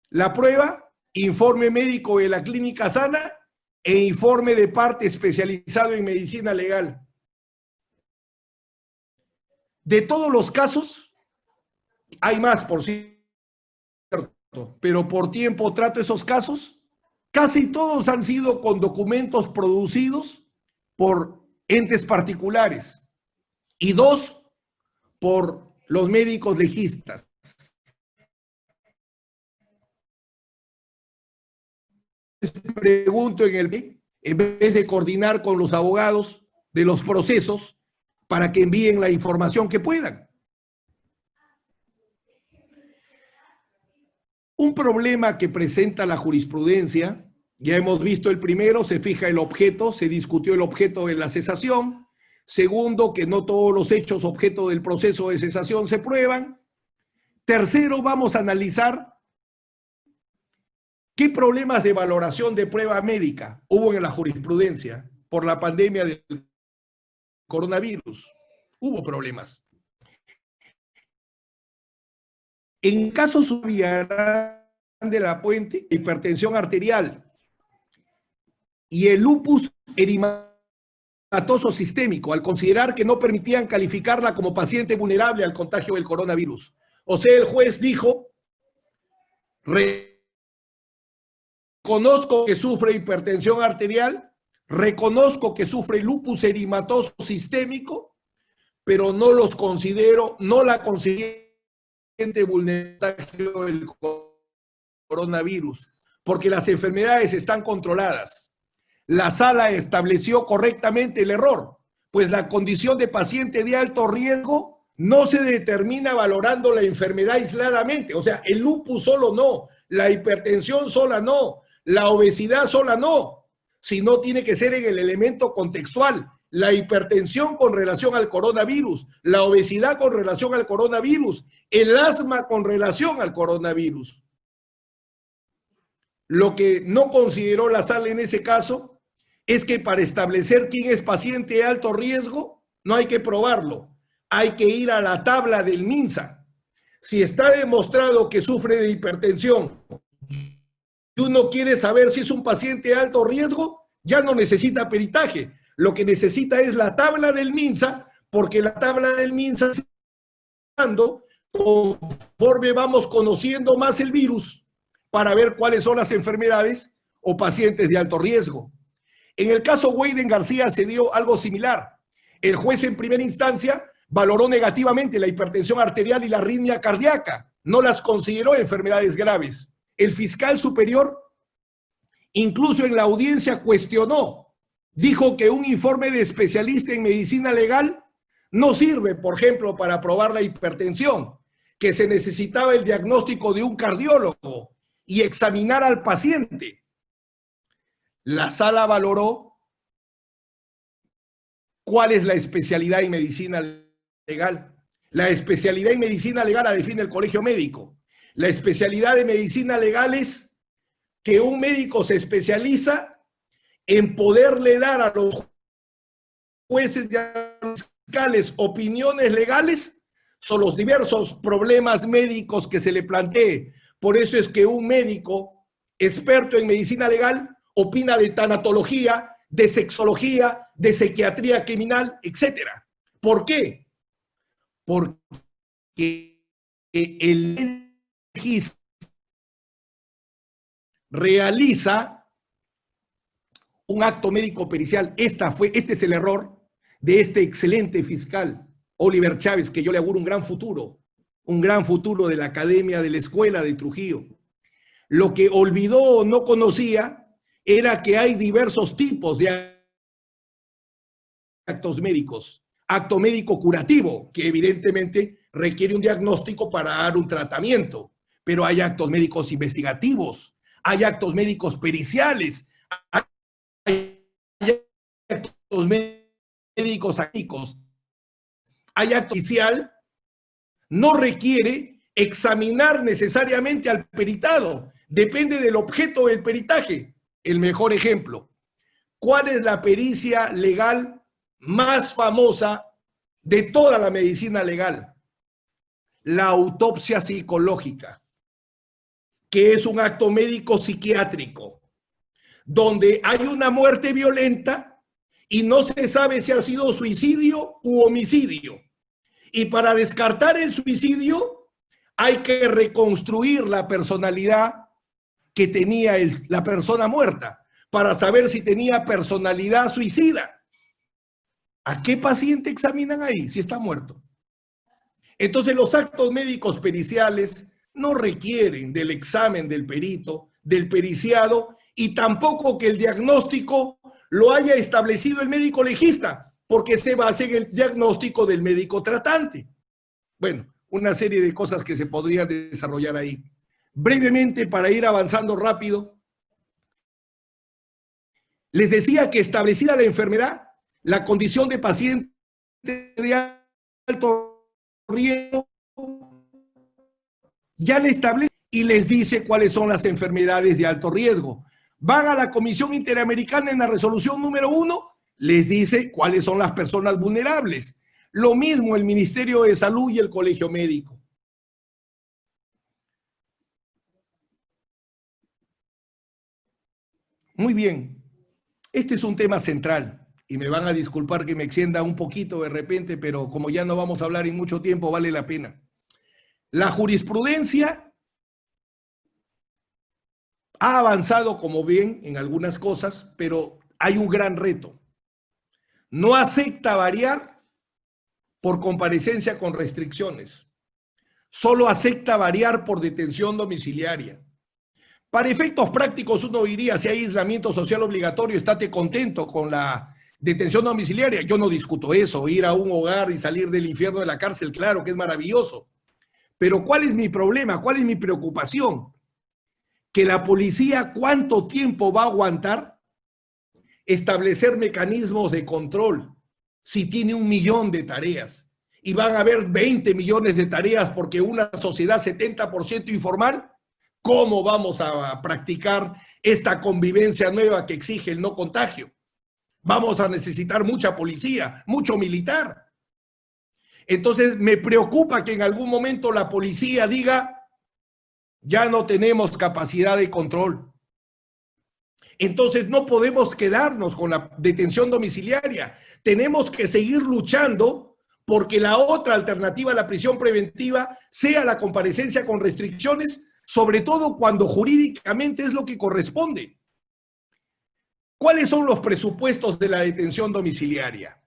La prueba, informe médico de la Clínica Sana e informe de parte especializado en medicina legal. De todos los casos, hay más, por cierto, pero por tiempo trato esos casos. Casi todos han sido con documentos producidos por entes particulares y 2 por los médicos legistas. Pregunto en vez de coordinar con los abogados de los procesos para que envíen la información que puedan. Un problema que presenta la jurisprudencia, ya hemos visto el primero, se fija el objeto, se discutió el objeto de la cesación. Segundo, que no todos los hechos objeto del proceso de cesación se prueban. Tercero, vamos a analizar qué problemas de valoración de prueba médica hubo en la jurisprudencia por la pandemia del coronavirus. Hubo problemas. En casos de la Puente, hipertensión arterial y el lupus eritematoso sistémico, al considerar que no permitían calificarla como paciente vulnerable al contagio del coronavirus. O sea, el juez dijo, reconozco que sufre hipertensión arterial, reconozco que sufre lupus eritematoso sistémico, pero no los considero, no la considero vulnerable del coronavirus, porque las enfermedades están controladas. La sala estableció correctamente el error, pues la condición de paciente de alto riesgo no se determina valorando la enfermedad aisladamente. O sea, el lupus solo no, la hipertensión sola no, la obesidad sola no, sino tiene que ser en el elemento contextual. La hipertensión con relación al coronavirus, la obesidad con relación al coronavirus, el asma con relación al coronavirus. Lo que no consideró la sala en ese caso es que para establecer quién es paciente de alto riesgo, no hay que probarlo, hay que ir a la tabla del MINSA. Si está demostrado que sufre de hipertensión y uno quiere saber si es un paciente de alto riesgo, ya no necesita peritaje. Lo que necesita es la tabla del MINSA, porque la tabla del MINSA, conforme vamos conociendo más el virus, para ver cuáles son las enfermedades o pacientes de alto riesgo. En el caso Weiden García se dio algo similar. El juez en primera instancia valoró negativamente la hipertensión arterial y la arritmia cardíaca. No las consideró enfermedades graves. El fiscal superior, incluso en la audiencia, cuestionó. Dijo que un informe de especialista en medicina legal no sirve, por ejemplo, para probar la hipertensión, que se necesitaba el diagnóstico de un cardiólogo y examinar al paciente. La sala valoró cuál es la especialidad en medicina legal. La especialidad en medicina legal la define el Colegio Médico. La especialidad de medicina legal es que un médico se especializa en poderle dar a los jueces y a los fiscales opiniones legales sobre los diversos problemas médicos que se le plantee. Por eso es que un médico experto en medicina legal opina de tanatología, de sexología, de psiquiatría criminal, etc. ¿Por qué? Porque el legista realiza un acto médico pericial. Este es el error de este excelente fiscal. Oliver Chávez, que yo le auguro un gran futuro de la academia, de la escuela de Trujillo. Lo que olvidó o no conocía era que hay diversos tipos de actos médicos. Acto médico curativo, que evidentemente requiere un diagnóstico para dar un tratamiento, pero hay actos médicos investigativos, hay actos médicos periciales, hay actos médicos activos, hay acto pericial, no requiere examinar necesariamente al peritado, depende del objeto del peritaje. El mejor ejemplo, ¿cuál es la pericia legal más famosa de toda la medicina legal? La autopsia psicológica, que es un acto médico psiquiátrico, donde hay una muerte violenta y no se sabe si ha sido suicidio u homicidio. Y para descartar el suicidio hay que reconstruir la personalidad que tenía la persona muerta, para saber si tenía personalidad suicida. ¿A qué paciente examinan ahí si está muerto? Entonces los actos médicos periciales no requieren del examen del perito, del periciado, y tampoco que el diagnóstico lo haya establecido el médico legista, porque se basa en el diagnóstico del médico tratante. Bueno, una serie de cosas que se podrían desarrollar ahí. Brevemente, para ir avanzando rápido, les decía que establecida la enfermedad, la condición de paciente de alto riesgo, ya le establece y les dice cuáles son las enfermedades de alto riesgo. Van a la Comisión Interamericana en la resolución número 1, les dice cuáles son las personas vulnerables. Lo mismo el Ministerio de Salud y el Colegio Médico. Muy bien, este es un tema central y me van a disculpar que me extienda un poquito de repente, pero como ya no vamos a hablar en mucho tiempo, vale la pena. La jurisprudencia ha avanzado, como ven, en algunas cosas, pero hay un gran reto. No acepta variar por comparecencia con restricciones. Solo acepta variar por detención domiciliaria. Para efectos prácticos, uno diría, si hay aislamiento social obligatorio, estate contento con la detención domiciliaria. Yo no discuto eso, ir a un hogar y salir del infierno de la cárcel, claro que es maravilloso. Pero ¿cuál es mi problema? ¿Cuál es mi preocupación? Que la policía, ¿cuánto tiempo va a aguantar establecer mecanismos de control si tiene 1 millón de tareas? Y van a haber 20 millones de tareas porque una sociedad 70% informal. ¿Cómo vamos a practicar esta convivencia nueva que exige el no contagio? Vamos a necesitar mucha policía, mucho militar. Entonces me preocupa que en algún momento la policía diga, ya no tenemos capacidad de control. Entonces no podemos quedarnos con la detención domiciliaria. Tenemos que seguir luchando porque la otra alternativa a la prisión preventiva sea la comparecencia con restricciones, sobre todo cuando jurídicamente es lo que corresponde. ¿Cuáles son los presupuestos de la detención domiciliaria?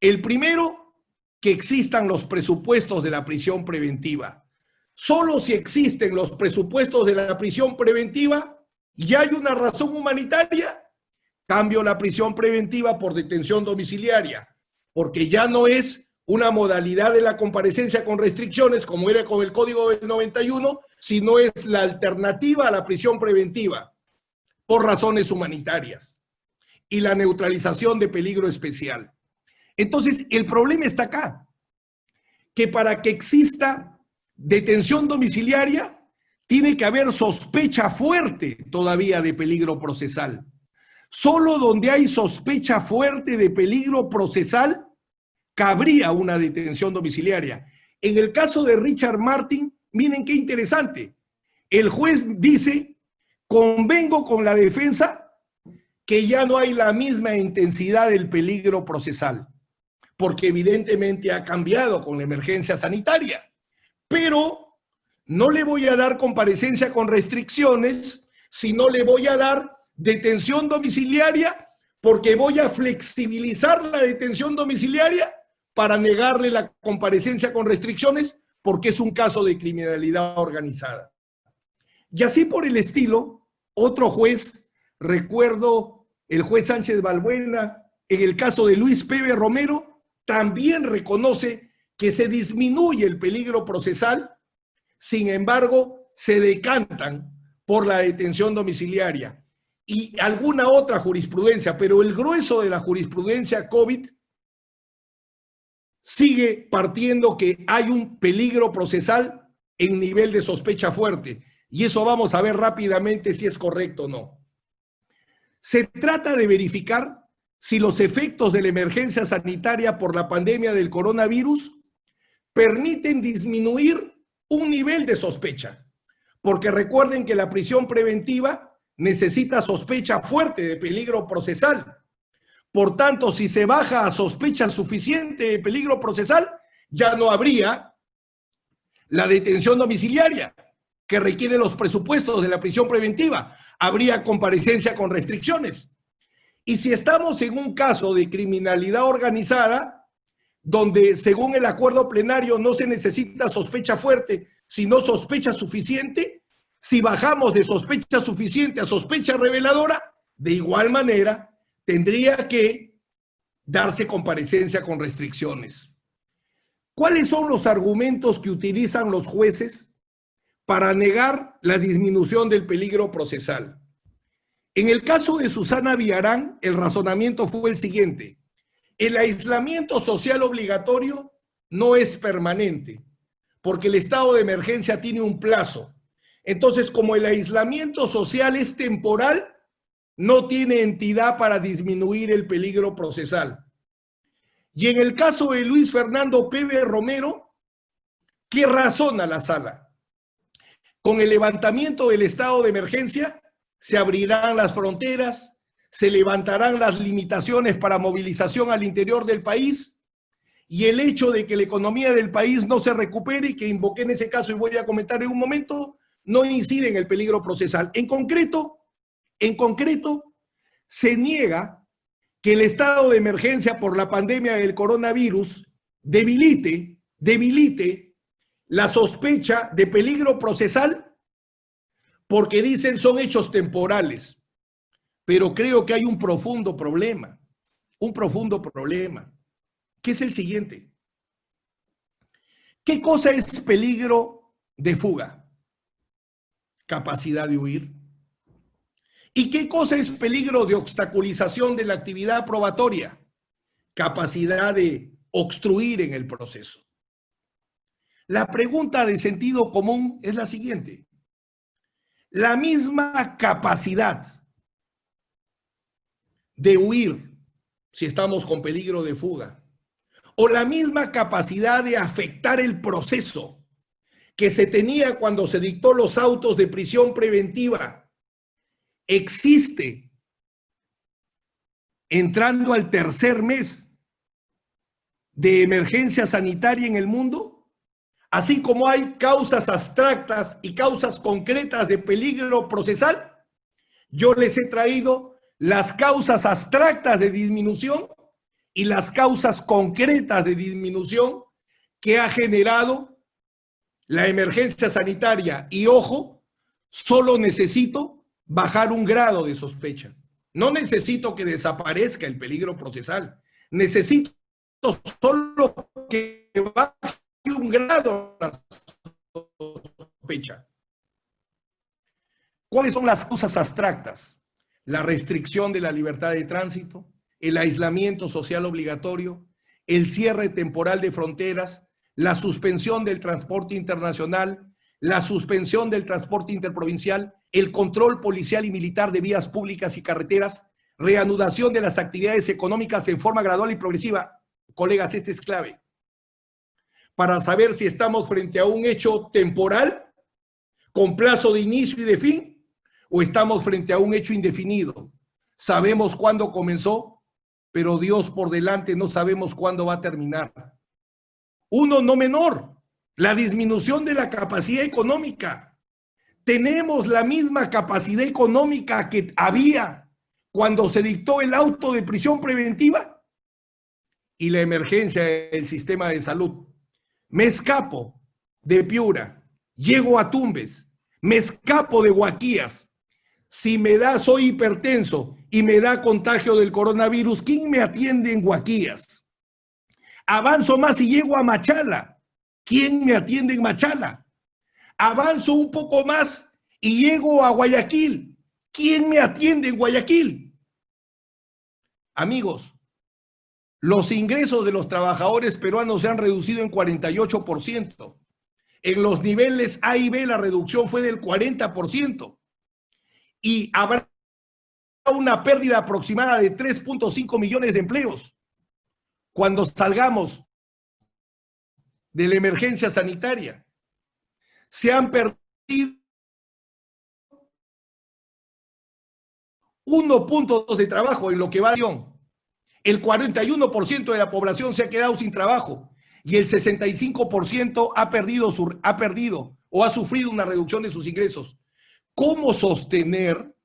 El primero, que existan los presupuestos de la prisión preventiva. Solo si existen los presupuestos de la prisión preventiva y hay una razón humanitaria, cambio la prisión preventiva por detención domiciliaria, porque ya no es una modalidad de la comparecencia con restricciones como era con el Código del 91, sino es la alternativa a la prisión preventiva por razones humanitarias y la neutralización de peligro especial. Entonces, el problema está acá, que para que exista detención domiciliaria tiene que haber sospecha fuerte todavía de peligro procesal. Solo donde hay sospecha fuerte de peligro procesal cabría una detención domiciliaria. En el caso de Richard Martin, miren qué interesante. El juez dice, convengo con la defensa que ya no hay la misma intensidad del peligro procesal, porque evidentemente ha cambiado con la emergencia sanitaria. Pero no le voy a dar comparecencia con restricciones, sino le voy a dar detención domiciliaria, porque voy a flexibilizar la detención domiciliaria para negarle la comparecencia con restricciones porque es un caso de criminalidad organizada. Y así por el estilo, otro juez, recuerdo el juez Sánchez Balbuena, en el caso de Luis Pepe Romero, también reconoce que se disminuye el peligro procesal, sin embargo, se decantan por la detención domiciliaria y alguna otra jurisprudencia, pero el grueso de la jurisprudencia COVID sigue partiendo que hay un peligro procesal en nivel de sospecha fuerte, y eso vamos a ver rápidamente si es correcto o no. Se trata de verificar si los efectos de la emergencia sanitaria por la pandemia del coronavirus permiten disminuir un nivel de sospecha, porque recuerden que la prisión preventiva necesita sospecha fuerte de peligro procesal. Por tanto, si se baja a sospecha suficiente de peligro procesal, ya no habría la detención domiciliaria que requiere los presupuestos de la prisión preventiva. Habría comparecencia con restricciones. Y si estamos en un caso de criminalidad organizada, donde según el acuerdo plenario no se necesita sospecha fuerte, sino sospecha suficiente, si bajamos de sospecha suficiente a sospecha reveladora, de igual manera tendría que darse comparecencia con restricciones. ¿Cuáles son los argumentos que utilizan los jueces para negar la disminución del peligro procesal? En el caso de Susana Villarán, el razonamiento fue el siguiente: el aislamiento social obligatorio no es permanente, porque el estado de emergencia tiene un plazo. Entonces, como el aislamiento social es temporal, no tiene entidad para disminuir el peligro procesal. Y en el caso de Luis Fernando Pepe Romero, ¿qué razona la sala? Con el levantamiento del estado de emergencia, se abrirán las fronteras, se levantarán las limitaciones para movilización al interior del país, y el hecho de que la economía del país no se recupere, y que invoqué en ese caso y voy a comentar en un momento, no incide en el peligro procesal. En concreto, se niega que el estado de emergencia por la pandemia del coronavirus debilite la sospecha de peligro procesal, porque dicen son hechos temporales. Pero creo que hay un profundo problema, que es el siguiente. ¿Qué cosa es peligro de fuga? Capacidad de huir. ¿Y qué cosa es peligro de obstaculización de la actividad probatoria? Capacidad de obstruir en el proceso. La pregunta de sentido común es la siguiente: la misma capacidad de huir si estamos con peligro de fuga, o la misma capacidad de afectar el proceso que se tenía cuando se dictó los autos de prisión preventiva, existe entrando al tercer mes de emergencia sanitaria en el mundo. Así como hay causas abstractas y causas concretas de peligro procesal, yo les he traído las causas abstractas de disminución y las causas concretas de disminución que ha generado la emergencia sanitaria. Y ojo, solo necesito bajar un grado de sospecha. No necesito que desaparezca el peligro procesal. Necesito solo que baje un grado de sospecha. ¿Cuáles son las causas abstractas? La restricción de la libertad de tránsito, el aislamiento social obligatorio, el cierre temporal de fronteras, la suspensión del transporte internacional, la suspensión del transporte interprovincial, el control policial y militar de vías públicas y carreteras, reanudación de las actividades económicas en forma gradual y progresiva. Colegas, este es clave para saber si estamos frente a un hecho temporal con plazo de inicio y de fin, o estamos frente a un hecho indefinido. Sabemos cuándo comenzó, pero Dios por delante no sabemos cuándo va a terminar. Uno no menor, la disminución de la capacidad económica. Tenemos la misma capacidad económica que había cuando se dictó el auto de prisión preventiva. y la emergencia del sistema de salud. Me escapo de Piura, llego a Tumbes, me escapo de Huaquías. Si me da, soy hipertenso y me da contagio del coronavirus, ¿quién me atiende en Huaquías? Avanzo más y llego a Machala. ¿Quién me atiende en Machala? Avanzo un poco más y llego a Guayaquil. ¿Quién me atiende en Guayaquil? Amigos, los ingresos de los trabajadores peruanos se han reducido en 48%. En los niveles A y B la reducción fue del 40%. Y habrá una pérdida aproximada de 3.5 millones de empleos cuando salgamos de la emergencia sanitaria. Se han perdido 1.2 de trabajo en lo que va de año. El 41% de la población se ha quedado sin trabajo y el 65% ha perdido o ha sufrido una reducción de sus ingresos. ¿Cómo sostener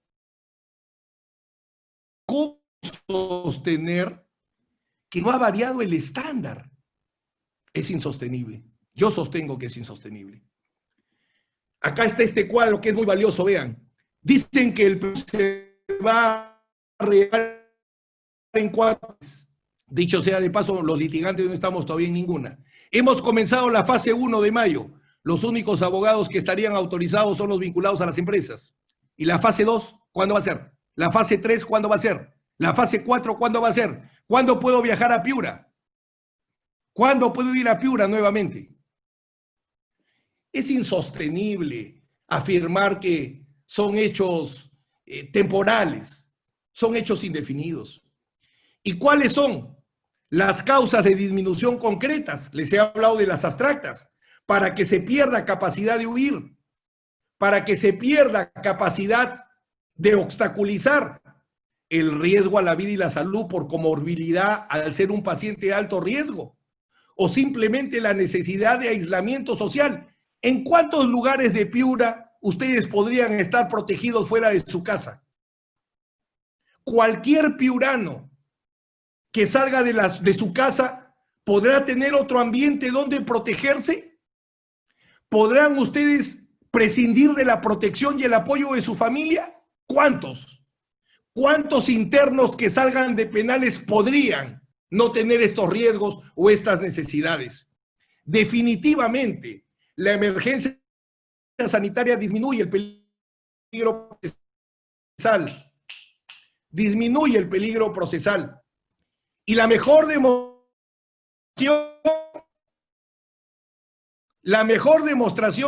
que no ha variado el estándar? Es insostenible. Yo sostengo que es insostenible. Acá está este cuadro que es muy valioso, vean. Dicen que el Perú se va a arreglar en 4 meses. Dicho sea de paso, los litigantes no estamos todavía en ninguna. Hemos comenzado la fase 1 de mayo. Los únicos abogados que estarían autorizados son los vinculados a las empresas. ¿Y la fase 2 cuándo va a ser? ¿La fase 3 cuándo va a ser? ¿La fase 4 cuándo va a ser? ¿Cuándo puedo viajar a Piura? ¿Cuándo puedo ir a Piura nuevamente? Es insostenible afirmar que son hechos temporales, son hechos indefinidos. ¿Y cuáles son las causas de disminución concretas? Les he hablado de las abstractas. Para que se pierda capacidad de huir, para que se pierda capacidad de obstaculizar el riesgo a la vida y la salud por comorbilidad al ser un paciente de alto riesgo, o simplemente la necesidad de aislamiento social. ¿En cuántos lugares de Piura ustedes podrían estar protegidos fuera de su casa? Cualquier piurano que salga de su casa podrá tener otro ambiente donde protegerse. ¿Podrán ustedes prescindir de la protección y el apoyo de su familia? ¿Cuántos? ¿Cuántos internos que salgan de penales podrían no tener estos riesgos o estas necesidades? Definitivamente, la emergencia sanitaria disminuye el peligro procesal. Disminuye el peligro procesal. Y la mejor demostración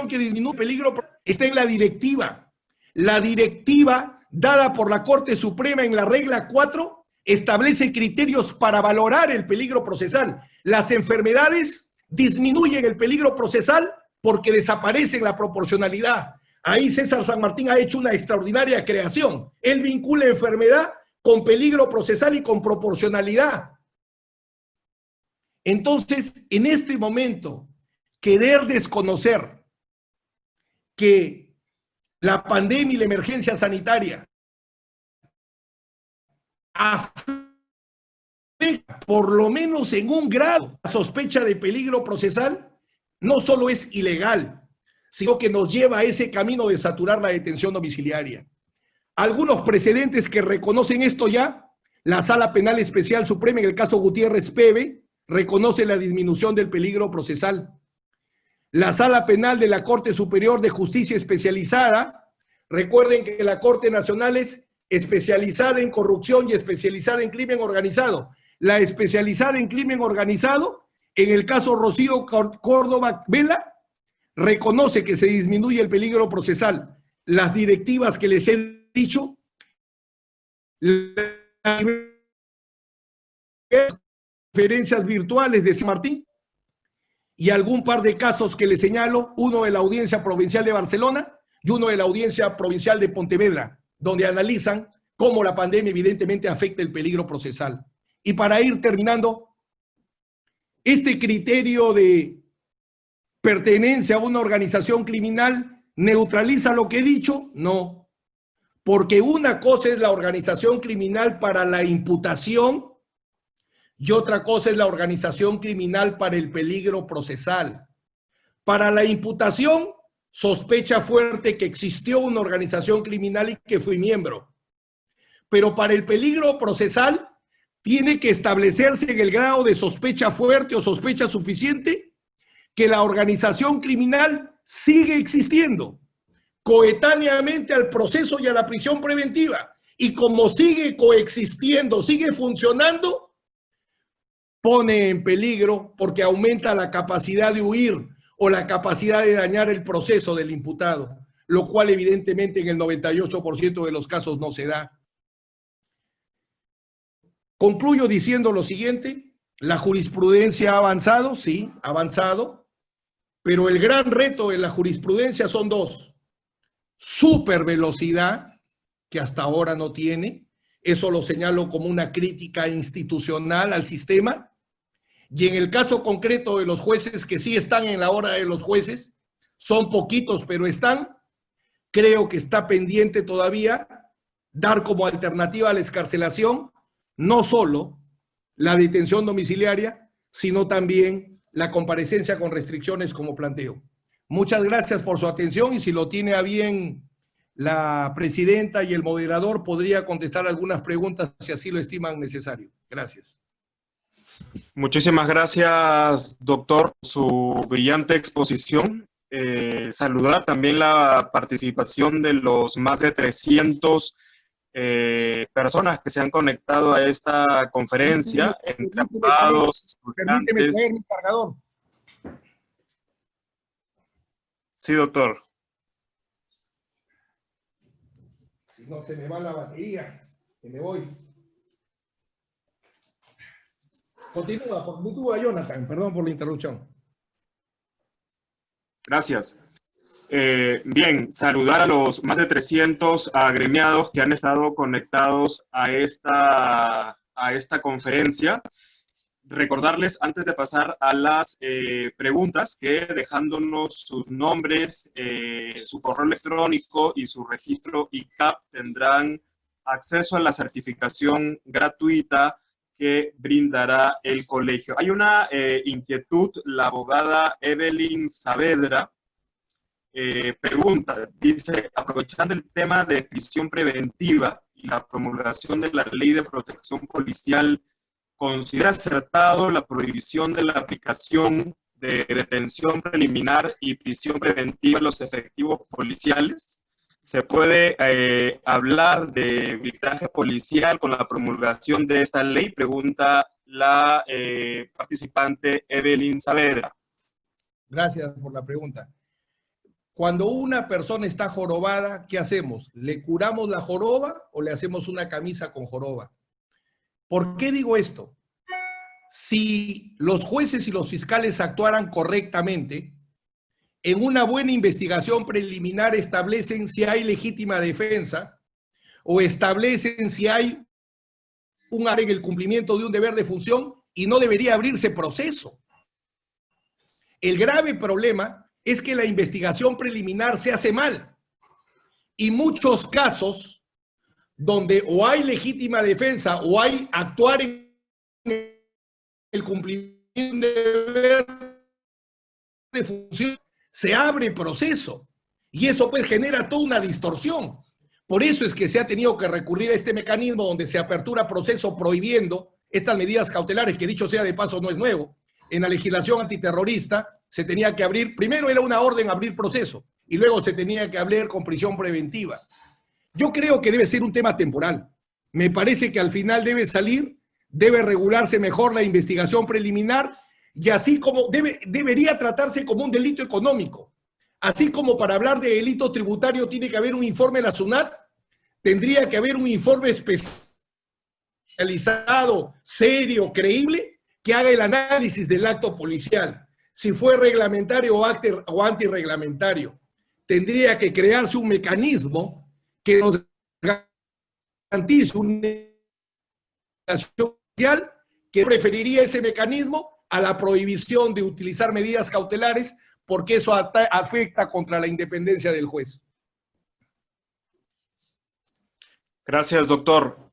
que disminuye el peligro está en la directiva. La directiva dada por la Corte Suprema en la regla 4 establece criterios para valorar el peligro procesal. Las enfermedades disminuyen el peligro procesal porque desaparece la proporcionalidad. Ahí César San Martín ha hecho una extraordinaria creación. Él vincula enfermedad con peligro procesal y con proporcionalidad. Entonces, en este momento, querer desconocer que la pandemia y la emergencia sanitaria afecta por lo menos en un grado la sospecha de peligro procesal, no solo es ilegal, sino que nos lleva a ese camino de saturar la detención domiciliaria. Algunos precedentes que reconocen esto ya, la Sala Penal Especial Suprema en el caso Gutiérrez Peve reconoce la disminución del peligro procesal. La Sala Penal de la Corte Superior de Justicia Especializada, recuerden que la Corte Nacional es especializada en corrupción y especializada en crimen organizado. La especializada en crimen organizado, en el caso Rocío Córdoba Vela, reconoce que se disminuye el peligro procesal. Las directivas que les he dicho, las conferencias virtuales de San Martín, y algún par de casos que les señalo, uno de la Audiencia Provincial de Barcelona y uno de la Audiencia Provincial de Pontevedra, donde analizan cómo la pandemia evidentemente afecta el peligro procesal. Y para ir terminando, este criterio de pertenencia a una organización criminal neutraliza lo que he dicho, no, porque una cosa es la organización criminal para la imputación y otra cosa es la organización criminal para el peligro procesal. Para la imputación, sospecha fuerte que existió una organización criminal y que fui miembro. Pero para el peligro procesal, tiene que establecerse en el grado de sospecha fuerte o sospecha suficiente que la organización criminal sigue existiendo coetáneamente al proceso y a la prisión preventiva. Y como sigue coexistiendo, sigue funcionando, pone en peligro porque aumenta la capacidad de huir o la capacidad de dañar el proceso del imputado, lo cual evidentemente en el 98% de los casos no se da. Concluyo diciendo lo siguiente: la jurisprudencia ha avanzado, sí, ha avanzado, pero el gran reto de la jurisprudencia son dos: supervelocidad, que hasta ahora no tiene, eso lo señalo como una crítica institucional al sistema, y en el caso concreto de los jueces que sí están en la hora de los jueces, son poquitos, pero están, creo que está pendiente todavía dar como alternativa a la excarcelación no solo la detención domiciliaria, sino también la comparecencia con restricciones como planteo. Muchas gracias por su atención y si lo tiene a bien la presidenta y el moderador, podría contestar algunas preguntas si así lo estiman necesario. Gracias. Muchísimas gracias, doctor, por su brillante exposición. Saludar también la participación de los más de 300 personas que se han conectado a esta conferencia, entre abogados, estudiantes. Permíteme traer mi cargador. Sí, doctor. Si no se me va la batería, que me voy. Continúa, Jonathan, perdón por la interrupción. Gracias. Bien, saludar a los más de 300 agremiados que han estado conectados a esta conferencia. Recordarles, antes de pasar a las preguntas, que dejándonos sus nombres, su correo electrónico y su registro ICAP tendrán acceso a la certificación gratuita que brindará el colegio. Hay una inquietud, la abogada Evelyn Saavedra pregunta, dice, aprovechando el tema de prisión preventiva y la promulgación de la Ley de Protección Policial, ¿considera acertado la prohibición de la aplicación de detención preliminar y prisión preventiva en los efectivos policiales? ¿Se puede hablar de blindaje policial con la promulgación de esta ley? Pregunta la participante Evelyn Saavedra. Gracias por la pregunta. Cuando una persona está jorobada, ¿qué hacemos? ¿Le curamos la joroba o le hacemos una camisa con joroba? ¿Por qué digo esto? Si los jueces y los fiscales actuaran correctamente, en una buena investigación preliminar establecen si hay legítima defensa o establecen si hay en el cumplimiento de un deber de función y no debería abrirse proceso. El grave problema es que la investigación preliminar se hace mal y muchos casos donde o hay legítima defensa o hay actuar en el cumplimiento de un deber de función, se abre proceso y eso pues genera toda una distorsión. Por eso es que se ha tenido que recurrir a este mecanismo donde se apertura proceso prohibiendo estas medidas cautelares, que dicho sea de paso no es nuevo. En la legislación antiterrorista se tenía que abrir, primero era una orden abrir proceso y luego se tenía que abrir con prisión preventiva. Yo creo que debe ser un tema temporal. Me parece que al final debe regularse mejor la investigación preliminar y así como debería tratarse como un delito económico. Así como para hablar de delito tributario tiene que haber un informe de la SUNAT, tendría que haber un informe especializado, serio, creíble, que haga el análisis del acto policial. Si fue reglamentario o antirreglamentario, tendría que crearse un mecanismo que nos garantice una investigación social, que preferiría ese mecanismo a la prohibición de utilizar medidas cautelares, porque eso afecta contra la independencia del juez. Gracias, doctor.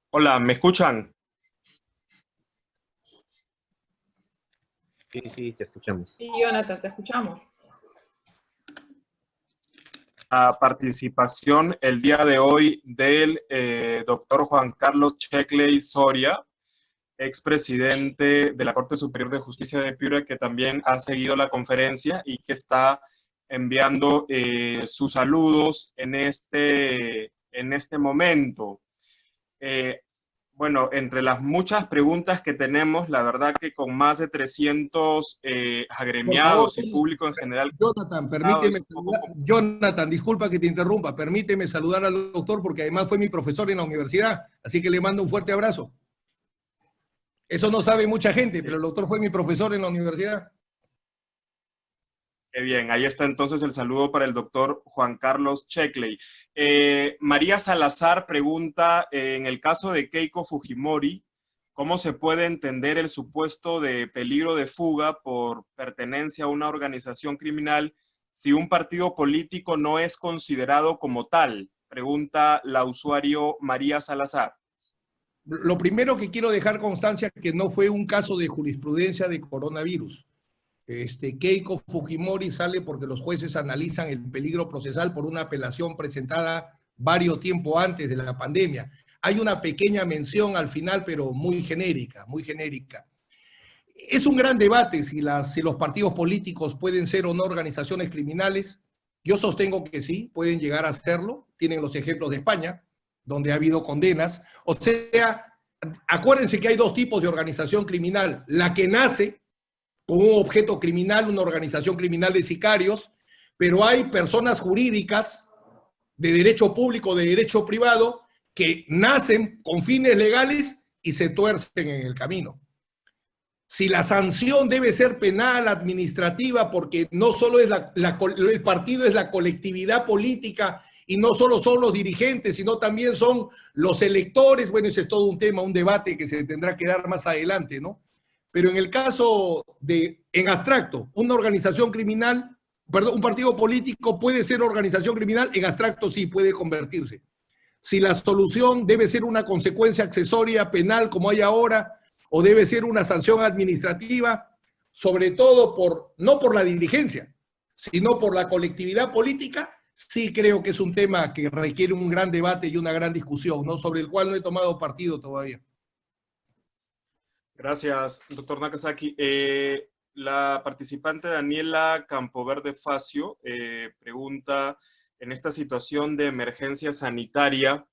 Hola, ¿me escuchan? Sí, te escuchamos. Sí, Jonathan, te escuchamos. La participación el día de hoy del doctor Juan Carlos Checley Soria, expresidente de la Corte Superior de Justicia de Piura, que también ha seguido la conferencia y que está enviando sus saludos en este momento. Bueno, entre las muchas preguntas que tenemos, la verdad que con más de 300 agremiados y público en general. Jonathan, permíteme Jonathan, disculpa que te interrumpa, permíteme saludar al doctor porque además fue mi profesor en la universidad, así que le mando un fuerte abrazo. Eso no sabe mucha gente, pero el doctor fue mi profesor en la universidad. Qué bien, ahí está entonces el saludo para el doctor Juan Carlos Checley. María Salazar pregunta, en el caso de Keiko Fujimori, ¿cómo se puede entender el supuesto de peligro de fuga por pertenencia a una organización criminal si un partido político no es considerado como tal? Pregunta la usuario María Salazar. Lo primero que quiero dejar constancia es que no fue un caso de jurisprudencia de coronavirus. Keiko Fujimori sale porque los jueces analizan el peligro procesal por una apelación presentada varios tiempo antes de la pandemia. Hay una pequeña mención al final, pero muy genérica, muy genérica. Es un gran debate si los partidos políticos pueden ser o no organizaciones criminales. Yo sostengo que sí, pueden llegar a serlo. Tienen los ejemplos de España, donde ha habido condenas. O sea, acuérdense que hay dos tipos de organización criminal. La que nace con un objeto criminal, una organización criminal de sicarios, pero hay personas jurídicas de derecho público, de derecho privado, que nacen con fines legales y se tuercen en el camino. Si la sanción debe ser penal, administrativa, porque no solo es el partido, es la colectividad política y no solo son los dirigentes, sino también son los electores, bueno, ese es todo un tema, un debate que se tendrá que dar más adelante, ¿no? Pero en el caso en abstracto, una organización criminal, perdón, un partido político puede ser organización criminal, en abstracto sí, puede convertirse. Si la solución debe ser una consecuencia accesoria penal como hay ahora, o debe ser una sanción administrativa, sobre todo no por la dirigencia, sino por la colectividad política, sí creo que es un tema que requiere un gran debate y una gran discusión, ¿no? Sobre el cual no he tomado partido todavía. Gracias, doctor Nakazaki. La participante Daniela Campoverde Facio pregunta, en esta situación de emergencia sanitaria,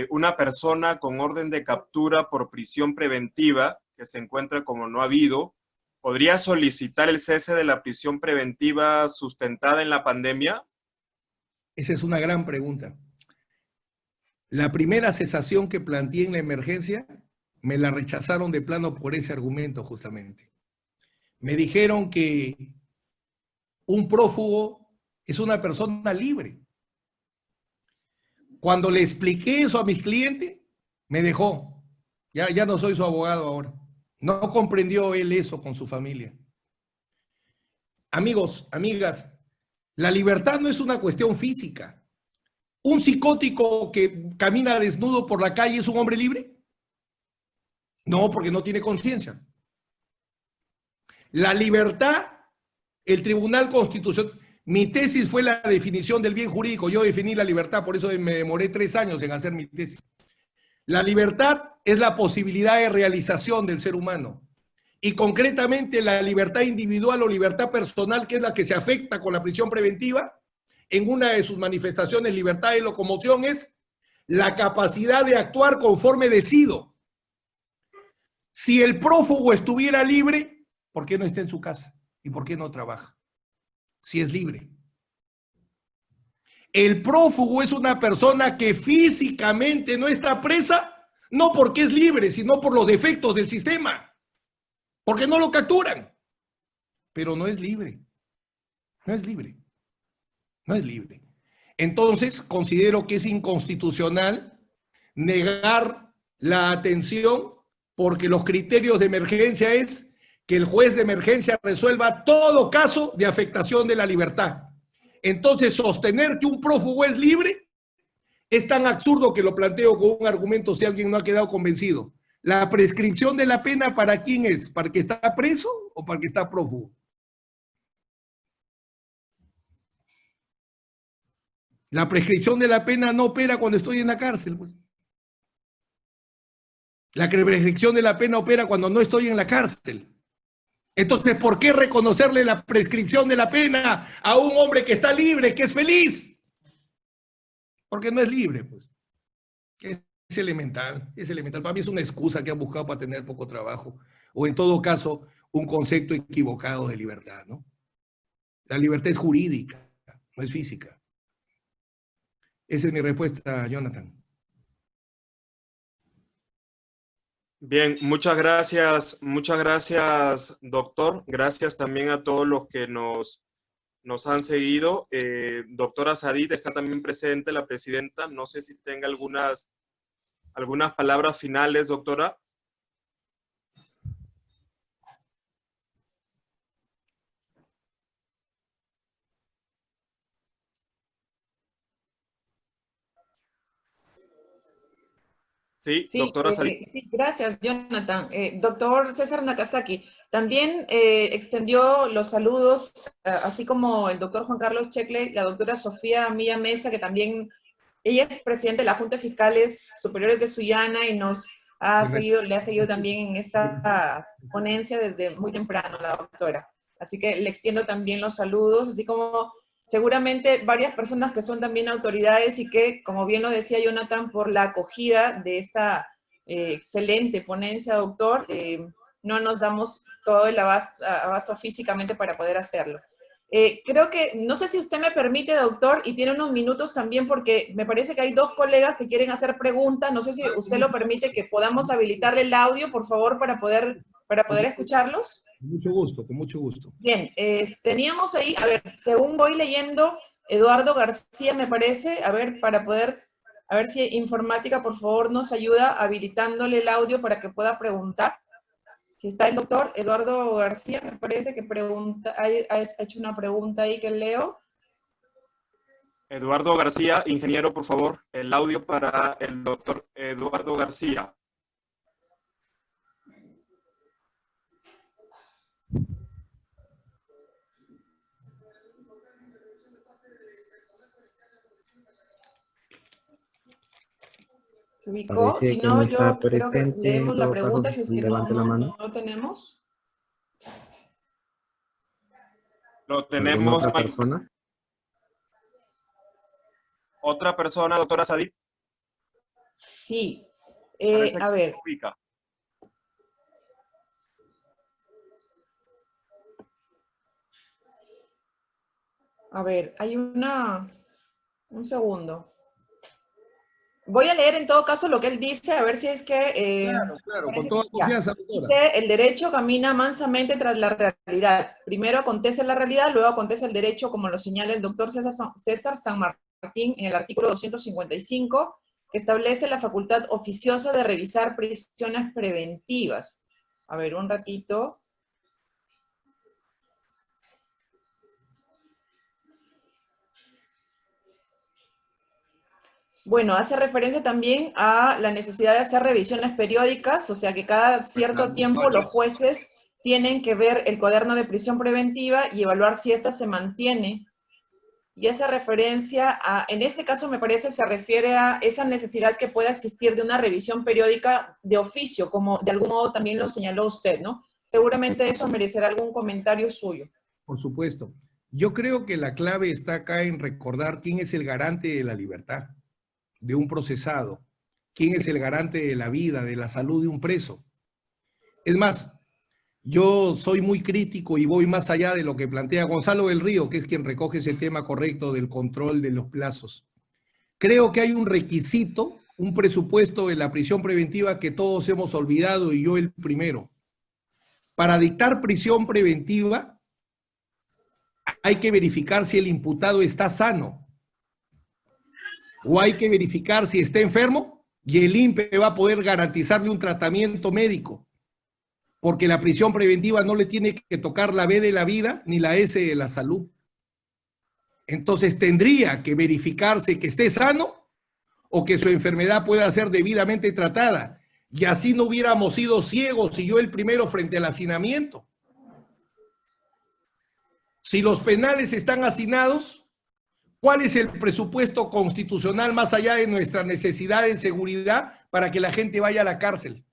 una persona con orden de captura por prisión preventiva, que se encuentra como no habido, ¿podría solicitar el cese de la prisión preventiva sustentada en la pandemia? Esa es una gran pregunta. La primera cesación que planteé en la emergencia me la rechazaron de plano por ese argumento justamente. Me dijeron que un prófugo es una persona libre. Cuando le expliqué eso a mis clientes, me dejó. Ya no soy su abogado ahora. No comprendió él eso con su familia. Amigos, amigas, la libertad no es una cuestión física. ¿Un psicótico que camina desnudo por la calle es un hombre libre? No, porque no tiene conciencia. La libertad, el Tribunal Constitucional, mi tesis fue la definición del bien jurídico, yo definí la libertad, por eso me demoré 3 años en hacer mi tesis. La libertad es la posibilidad de realización del ser humano. Y concretamente la libertad individual o libertad personal, que es la que se afecta con la prisión preventiva, en una de sus manifestaciones, libertad de locomoción, es la capacidad de actuar conforme decido. Si el prófugo estuviera libre, ¿por qué no está en su casa? ¿Y por qué no trabaja? Si es libre. El prófugo es una persona que físicamente no está presa, no porque es libre, sino por los defectos del sistema. Porque no lo capturan. Pero no es libre. No es libre. No es libre. Entonces, considero que es inconstitucional negar la atención porque los criterios de emergencia es que el juez de emergencia resuelva todo caso de afectación de la libertad. Entonces, sostener que un prófugo es libre Es tan absurdo que lo planteo con un argumento si alguien no ha quedado convencido. ¿La prescripción de la pena para quién es? ¿Para el que está preso o para el que está prófugo? La prescripción de la pena no opera cuando estoy en la cárcel, pues. La prescripción de la pena opera cuando no estoy en la cárcel. Entonces, ¿por qué reconocerle la prescripción de la pena a un hombre que está libre, que es feliz? Porque no es libre, pues. Es elemental, es elemental. Para mí es una excusa que han buscado para tener poco trabajo. O en todo caso, un concepto equivocado de libertad, ¿no? La libertad es jurídica, no es física. Esa es mi respuesta, Jonathan. Bien, muchas gracias, doctor. Gracias también a todos los que nos han seguido. Doctora Sadik está también presente, la presidenta. No sé si tenga algunas palabras finales, doctora. Sí, doctora Sadik. Sí, gracias, Jonathan. Doctor César Nakazaki, también extendió los saludos, así como el doctor Juan Carlos Checle, la doctora Sofía Milla Mesa, que también, ella es presidenta de la Junta de Fiscales Superiores de Sullana y le ha seguido también en esta ponencia desde muy temprano, la doctora. Así que le extiendo también los saludos, así como seguramente varias personas que son también autoridades y que, como bien lo decía Jonathan, por la acogida de esta excelente ponencia, doctor, no nos damos todo el abasto físicamente para poder hacerlo. Creo que, no sé si usted me permite, doctor, y tiene unos minutos también, porque me parece que hay dos colegas que quieren hacer preguntas. No sé si usted lo permite, que podamos habilitarle el audio, por favor, para poder escucharlos. Con mucho gusto, con mucho gusto. Bien, teníamos ahí, a ver, según voy leyendo, Eduardo García, me parece, a ver, para poder, a ver si Informática, por favor, nos ayuda habilitándole el audio para que pueda preguntar. Si está el doctor Eduardo García, me parece que ha hecho una pregunta ahí que leo. Eduardo García, ingeniero, por favor, el audio para el doctor Eduardo García. ¿Se ubicó? Si no, yo creo que leemos la pregunta, si es que no lo tenemos. Lo tenemos. ¿Otra persona? ¿Otra persona, doctora Sadik? Sí. A ver. A ver, hay un segundo. Voy a leer en todo caso lo que él dice, a ver si es que... Claro, con toda confianza, doctora. El derecho camina mansamente tras la realidad. Primero acontece la realidad, luego acontece el derecho, como lo señala el doctor César San Martín en el artículo 255, que establece la facultad oficiosa de revisar prisiones preventivas. A ver, un ratito. Bueno, hace referencia también a la necesidad de hacer revisiones periódicas, o sea que cada cierto tiempo los jueces tienen que ver el cuaderno de prisión preventiva y evaluar si ésta se mantiene. Y esa referencia, en este caso me parece, se refiere a esa necesidad que pueda existir de una revisión periódica de oficio, como de algún modo también lo señaló usted, ¿no? Seguramente eso merecerá algún comentario suyo. Por supuesto. Yo creo que la clave está acá en recordar quién es el garante de la libertad de un procesado, quién es el garante de la vida, de la salud de un preso. Es más, yo soy muy crítico y voy más allá de lo que plantea Gonzalo del Río, que es quien recoge ese tema correcto del control de los plazos. Creo que hay un requisito, un presupuesto de la prisión preventiva que todos hemos olvidado, y yo el primero. Para dictar prisión preventiva hay que verificar si el imputado está sano, o hay que verificar si está enfermo, y el INPE va a poder garantizarle un tratamiento médico, porque la prisión preventiva no le tiene que tocar la B de la vida ni la S de la salud. Entonces tendría que verificarse que esté sano o que su enfermedad pueda ser debidamente tratada. Y así no hubiéramos sido ciegos y yo el primero frente al hacinamiento. Si los penales están hacinados, ¿cuál es el presupuesto constitucional más allá de nuestra necesidad de seguridad para que la gente vaya a la cárcel?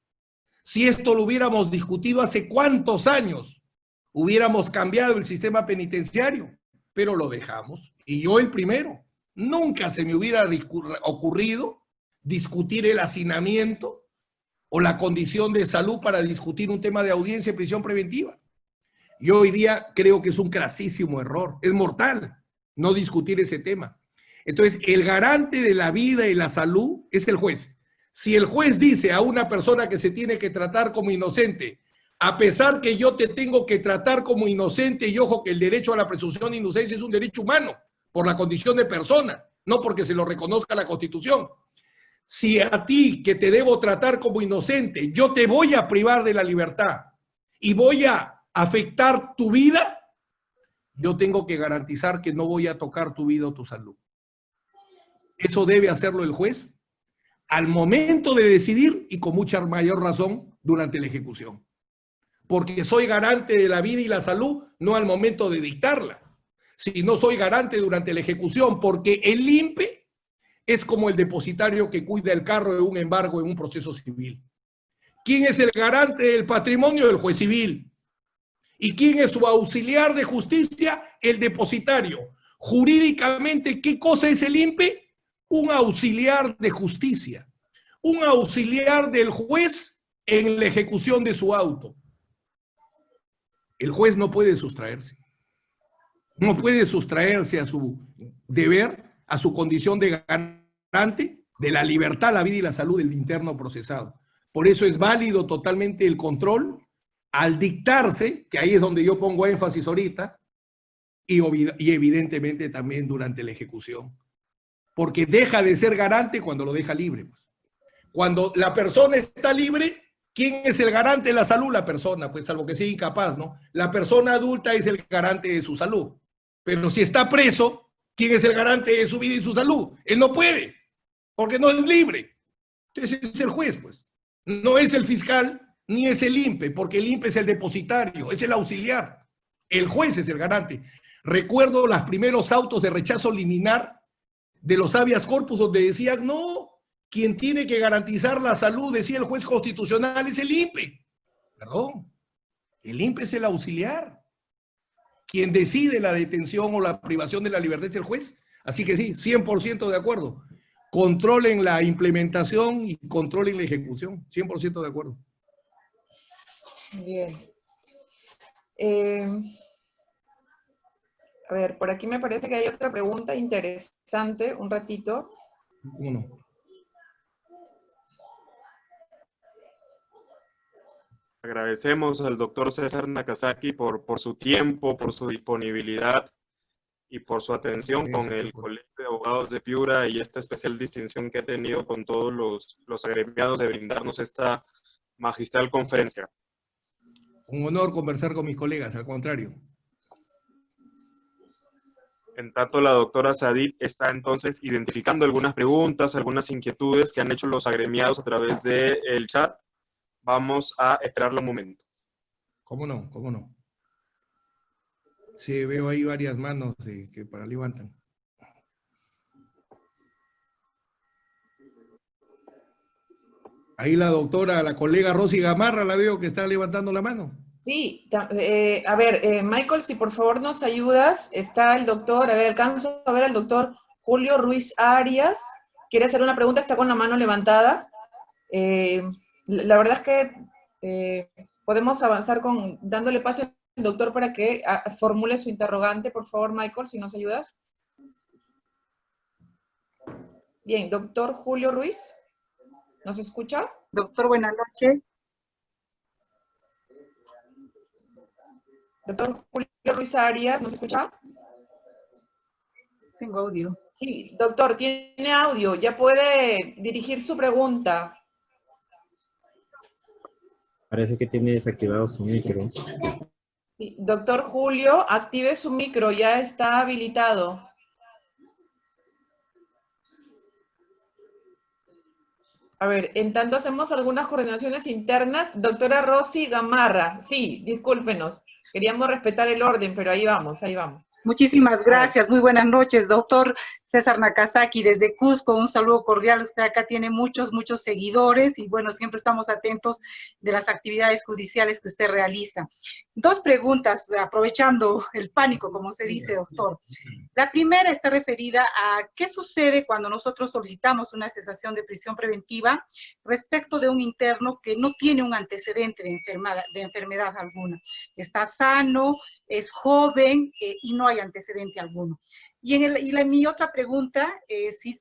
Si esto lo hubiéramos discutido hace cuántos años, hubiéramos cambiado el sistema penitenciario, pero lo dejamos. Y yo el primero. Nunca se me hubiera ocurrido discutir el hacinamiento o la condición de salud para discutir un tema de audiencia y prisión preventiva. Yo hoy día creo que es un crasísimo error, es mortal no discutir ese tema. Entonces, el garante de la vida y la salud es el juez. Si el juez dice a una persona que se tiene que tratar como inocente, a pesar que yo te tengo que tratar como inocente, y ojo que el derecho a la presunción de inocencia es un derecho humano, por la condición de persona, no porque se lo reconozca la Constitución. Si a ti que te debo tratar como inocente, yo te voy a privar de la libertad y voy a afectar tu vida, yo tengo que garantizar que no voy a tocar tu vida o tu salud. Eso debe hacerlo el juez al momento de decidir y con mucha mayor razón durante la ejecución. Porque soy garante de la vida y la salud, no al momento de dictarla. Si no soy garante durante la ejecución, porque el INPE es como el depositario que cuida el carro de un embargo en un proceso civil. ¿Quién es el garante del patrimonio? El juez civil. ¿Y quién es su auxiliar de justicia? El depositario. Jurídicamente, ¿qué cosa es el INPE? Un auxiliar de justicia. Un auxiliar del juez en la ejecución de su auto. El juez no puede sustraerse. No puede sustraerse a su deber, a su condición de garante de la libertad, la vida y la salud del interno procesado. Por eso es válido totalmente el control al dictarse, que ahí es donde yo pongo énfasis ahorita, y evidentemente también durante la ejecución. Porque deja de ser garante cuando lo deja libre. Cuando la persona está libre, ¿quién es el garante de la salud? La persona, pues salvo que sea incapaz, ¿no? La persona adulta es el garante de su salud. Pero si está preso, ¿quién es el garante de su vida y su salud? Él no puede, porque no es libre. Entonces es el juez, pues. No es el fiscal, ni es el INPE, porque el INPE es el depositario, es el auxiliar. El juez es el garante. Recuerdo los primeros autos de rechazo liminar de los habeas corpus donde decían, no, quien tiene que garantizar la salud, decía el juez constitucional, es el INPE. Perdón, el INPE es el auxiliar. Quien decide la detención o la privación de la libertad es el juez. Así que sí, 100% de acuerdo. Controlen la implementación y controlen la ejecución. 100% de acuerdo. Bien. A ver, por aquí me parece que hay otra pregunta interesante, un ratito. Uno. Agradecemos al doctor César Nakazaki por su tiempo, por su disponibilidad y por su atención con el Colegio de Abogados de Piura y esta especial distinción que ha tenido con todos los agremiados de brindarnos esta magistral conferencia. Un honor conversar con mis colegas, al contrario. En tanto, la doctora Saadit está entonces identificando algunas preguntas, algunas inquietudes que han hecho los agremiados a través del chat. Vamos a esperarlo un momento. ¿Cómo no? ¿Cómo no? Sí, veo ahí varias manos que para levantan. Ahí la doctora, la colega Rosy Gamarra, la veo que está levantando la mano. Sí, a ver, Michael, si por favor nos ayudas, está el doctor, a ver, alcanzo a ver al doctor Julio Ruiz Arias, quiere hacer una pregunta, está con la mano levantada. La verdad es que podemos avanzar dándole pase al doctor para que formule su interrogante, por favor, Michael, si nos ayudas. Bien, doctor Julio Ruiz, ¿nos escucha? Doctor, buenas noches. Doctor Julio Ruiz Arias, ¿nos escucha? Tengo audio. Sí, doctor, tiene audio, ya puede dirigir su pregunta. Parece que tiene desactivado su micro. Sí, doctor Julio, active su micro, ya está habilitado. A ver, en tanto hacemos algunas coordinaciones internas. Doctora Rosy Gamarra, sí, discúlpenos. Queríamos respetar el orden, pero ahí vamos, ahí vamos. Muchísimas gracias. Muy buenas noches, doctor César Nakazaki, desde Cusco. Un saludo cordial. Usted acá tiene muchos seguidores y bueno, siempre estamos atentos de las actividades judiciales que usted realiza. Dos preguntas, aprovechando el pánico, como se dice, doctor. La primera está referida a qué sucede cuando nosotros solicitamos una cesación de prisión preventiva respecto de un interno que no tiene un antecedente de enfermedad alguna. Está sano, es joven y no hay antecedente alguno. Mi otra pregunta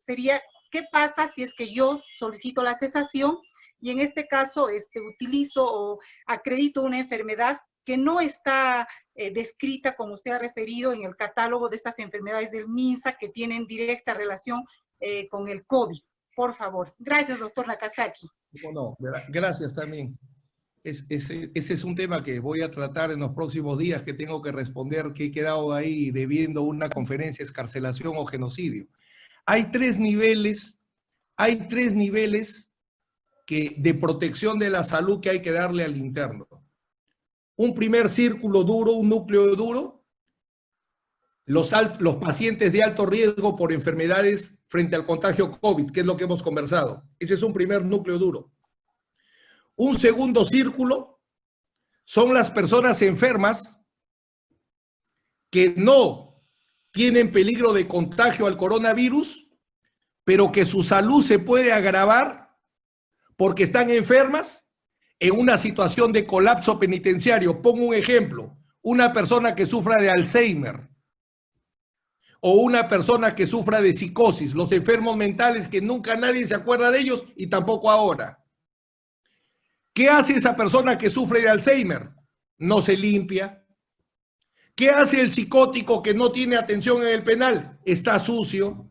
sería, ¿qué pasa si es que yo solicito la cesación y en este caso utilizo o acredito una enfermedad que no está descrita, como usted ha referido, en el catálogo de estas enfermedades del MINSA que tienen directa relación con el COVID? Por favor. Gracias, doctor Nakazaki. No, gracias también. Ese es un tema que voy a tratar en los próximos días, que tengo que responder, que he quedado ahí debiendo una conferencia, excarcelación o genocidio. Hay tres niveles de protección de la salud que hay que darle al interno. Un primer círculo duro, un núcleo duro, los pacientes de alto riesgo por enfermedades frente al contagio COVID, que es lo que hemos conversado. Ese es un primer núcleo duro. Un segundo círculo son las personas enfermas que no tienen peligro de contagio al coronavirus, pero que su salud se puede agravar porque están enfermas en una situación de colapso penitenciario. Pongo un ejemplo, una persona que sufra de Alzheimer o una persona que sufra de psicosis, los enfermos mentales que nunca nadie se acuerda de ellos y tampoco ahora. ¿Qué hace esa persona que sufre de Alzheimer? No se limpia. ¿Qué hace el psicótico que no tiene atención en el penal? Está sucio.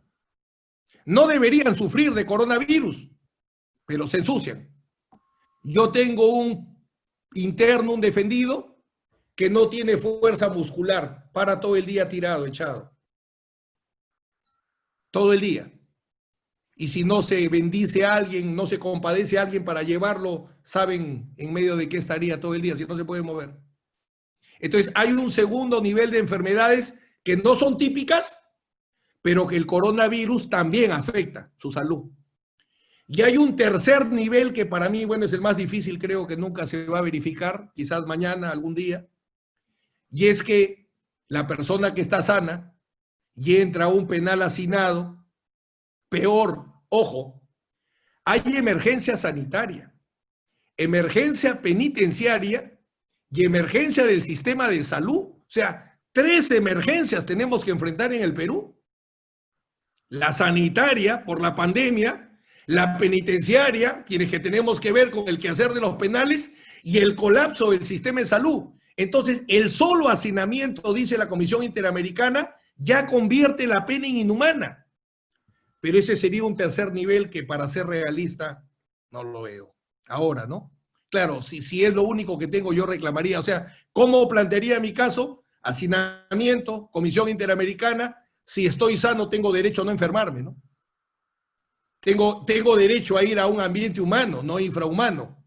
No deberían sufrir de coronavirus, pero se ensucian. Yo tengo un interno, un defendido, que no tiene fuerza muscular, para todo el día tirado, echado. Todo el día. Y si no se bendice a alguien, no se compadece a alguien para llevarlo, saben en medio de qué estaría todo el día, si no se puede mover. Entonces hay un segundo nivel de enfermedades que no son típicas, pero que el coronavirus también afecta su salud. Y hay un tercer nivel que para mí, bueno, es el más difícil, creo que nunca se va a verificar, quizás mañana, algún día, y es que la persona que está sana y entra a un penal hacinado, peor, ojo, hay emergencia sanitaria, emergencia penitenciaria y emergencia del sistema de salud. O sea, 3 emergencias tenemos que enfrentar en el Perú. La sanitaria por la pandemia, la penitenciaria, quienes que tenemos que ver con el quehacer de los penales, y el colapso del sistema de salud. Entonces, el solo hacinamiento, dice la Comisión Interamericana, ya convierte la pena en inhumana. Pero ese sería un tercer nivel que, para ser realista, no lo veo. Ahora, ¿no? Claro, si es lo único que tengo, yo reclamaría. O sea, ¿cómo plantearía mi caso? Hacinamiento, Comisión Interamericana. Si estoy sano, tengo derecho a no enfermarme, ¿no? Tengo derecho a ir a un ambiente humano, no infrahumano.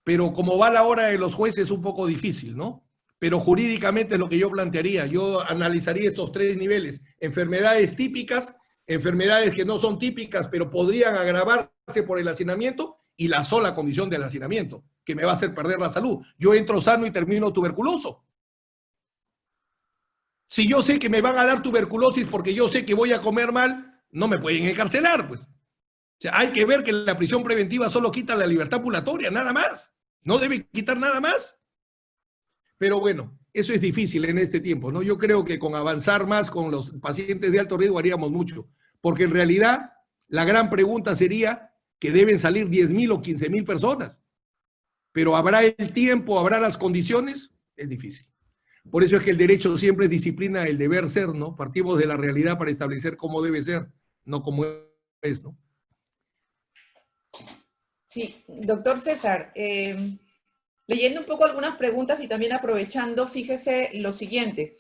Pero como va la hora de los jueces, es un poco difícil, ¿no? Pero jurídicamente es lo que yo plantearía. Yo analizaría estos 3 niveles. Enfermedades típicas, enfermedades que no son típicas, pero podrían agravarse por el hacinamiento, y la sola condición del hacinamiento, que me va a hacer perder la salud. Yo entro sano y termino tuberculoso. Si yo sé que me van a dar tuberculosis porque yo sé que voy a comer mal, no me pueden encarcelar, pues. O sea, hay que ver que la prisión preventiva solo quita la libertad ambulatoria, nada más. No debe quitar nada más. Pero bueno, eso es difícil en este tiempo, ¿no? Yo creo que con avanzar más con los pacientes de alto riesgo haríamos mucho, porque en realidad la gran pregunta sería que deben salir 10,000 o 15,000 personas. Pero ¿habrá el tiempo, habrá las condiciones? Es difícil. Por eso es que el derecho siempre es disciplina, el deber ser, ¿no? Partimos de la realidad para establecer cómo debe ser, no cómo es, ¿no? Sí, doctor César, leyendo un poco algunas preguntas y también aprovechando, fíjese lo siguiente.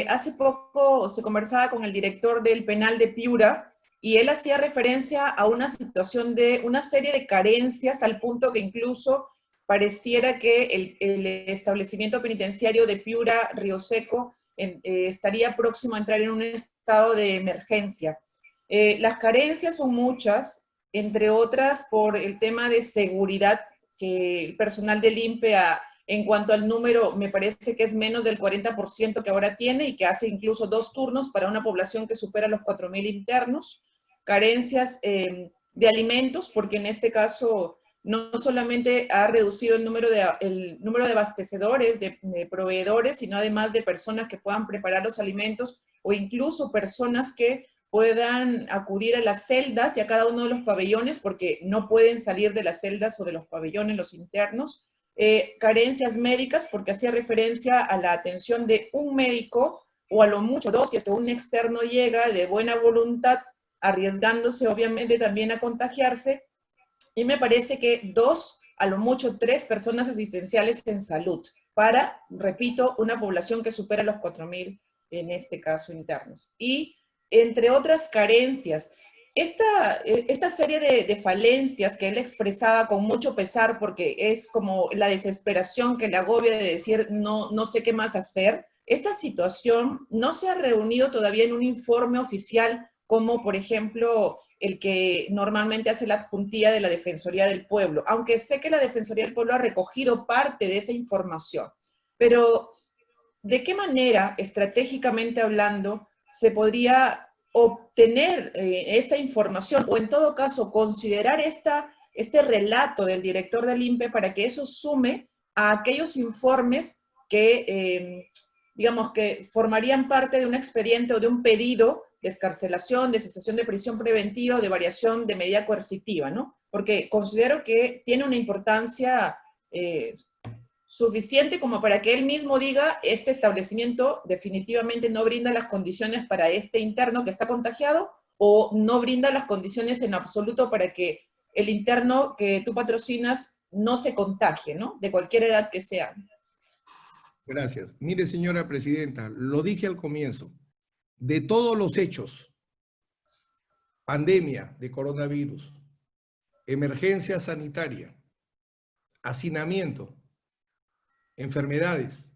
Hace poco se conversaba con el director del penal de Piura y él hacía referencia a una situación de una serie de carencias al punto que incluso pareciera que el establecimiento penitenciario de Piura, Río Seco, estaría próximo a entrar en un estado de emergencia. Las carencias son muchas, entre otras por el tema de seguridad que el personal del INPE en cuanto al número, me parece que es menos del 40% que ahora tiene y que hace incluso 2 turnos para una población que supera los 4.000 internos. Carencias de alimentos, porque en este caso no solamente ha reducido el número de abastecedores, de proveedores, sino además de personas que puedan preparar los alimentos o incluso personas que puedan acudir a las celdas y a cada uno de los pabellones porque no pueden salir de las celdas o de los pabellones los internos. Carencias médicas, porque hacía referencia a la atención de un médico o a lo mucho 2, si hasta un externo llega de buena voluntad, arriesgándose obviamente también a contagiarse, y me parece que 2, a lo mucho 3 personas asistenciales en salud, para, repito, una población que supera los 4.000, en este caso, internos. Y, entre otras carencias, esta serie de falencias que él expresaba con mucho pesar, porque es como la desesperación que le agobia de decir no sé qué más hacer, esta situación no se ha reunido todavía en un informe oficial como, por ejemplo, el que normalmente hace la adjuntía de la Defensoría del Pueblo, aunque sé que la Defensoría del Pueblo ha recogido parte de esa información. Pero, ¿de qué manera, estratégicamente hablando, se podría obtener esta información o en todo caso considerar este relato del director del INPE para que eso sume a aquellos informes que, digamos, que formarían parte de un expediente o de un pedido de excarcelación, de cesación de prisión preventiva o de variación de medida coercitiva, ¿no? Porque considero que tiene una importancia suficiente como para que él mismo diga, este establecimiento definitivamente no brinda las condiciones para este interno que está contagiado, o no brinda las condiciones en absoluto para que el interno que tú patrocinas no se contagie, ¿no? De cualquier edad que sea. Gracias. Mire, señora presidenta, lo dije al comienzo. De todos los hechos, pandemia de coronavirus, emergencia sanitaria, hacinamiento, enfermedades,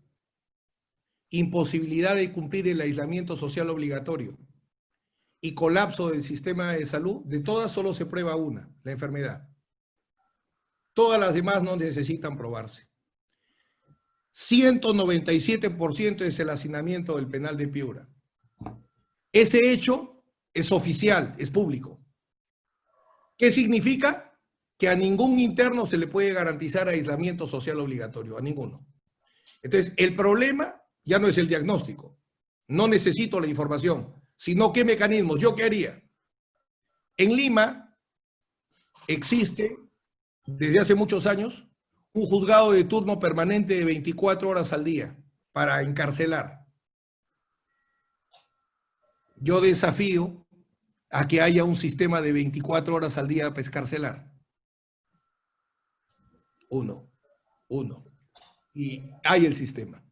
imposibilidad de cumplir el aislamiento social obligatorio y colapso del sistema de salud, de todas solo se prueba una, la enfermedad. Todas las demás no necesitan probarse. 197% es el hacinamiento del penal de Piura. Ese hecho es oficial, es público. ¿Qué significa? Que a ningún interno se le puede garantizar aislamiento social obligatorio, a ninguno. Entonces, el problema ya no es el diagnóstico. No necesito la información, sino qué mecanismos. ¿Yo qué haría? En Lima existe, desde hace muchos años, un juzgado de turno permanente de 24 horas al día para encarcelar. Yo desafío a que haya un sistema de 24 horas al día para escarcelar. Uno. Y hay el sistema.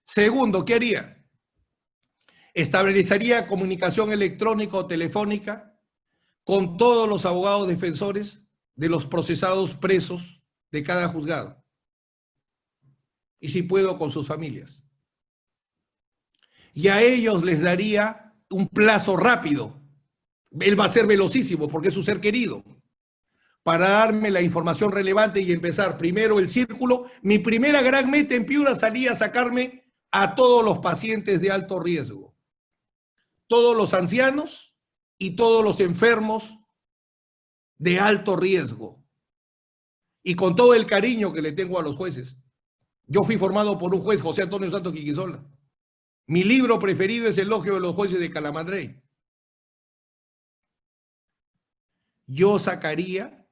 Segundo, ¿qué haría? Establecería comunicación electrónica o telefónica con todos los abogados defensores de los procesados presos de cada juzgado. Y si puedo, con sus familias. Y a ellos les daría un plazo rápido. Él va a ser velocísimo porque es su ser querido, para darme la información relevante y empezar primero el círculo. Mi primera gran meta en Piura salía a sacarme a todos los pacientes de alto riesgo, todos los ancianos y todos los enfermos de alto riesgo. Y con todo el cariño que le tengo a los jueces. Yo fui formado por un juez, José Antonio Santos Quiquisola. Mi libro preferido es Elogio de los jueces de Calamandrey. Yo sacaría,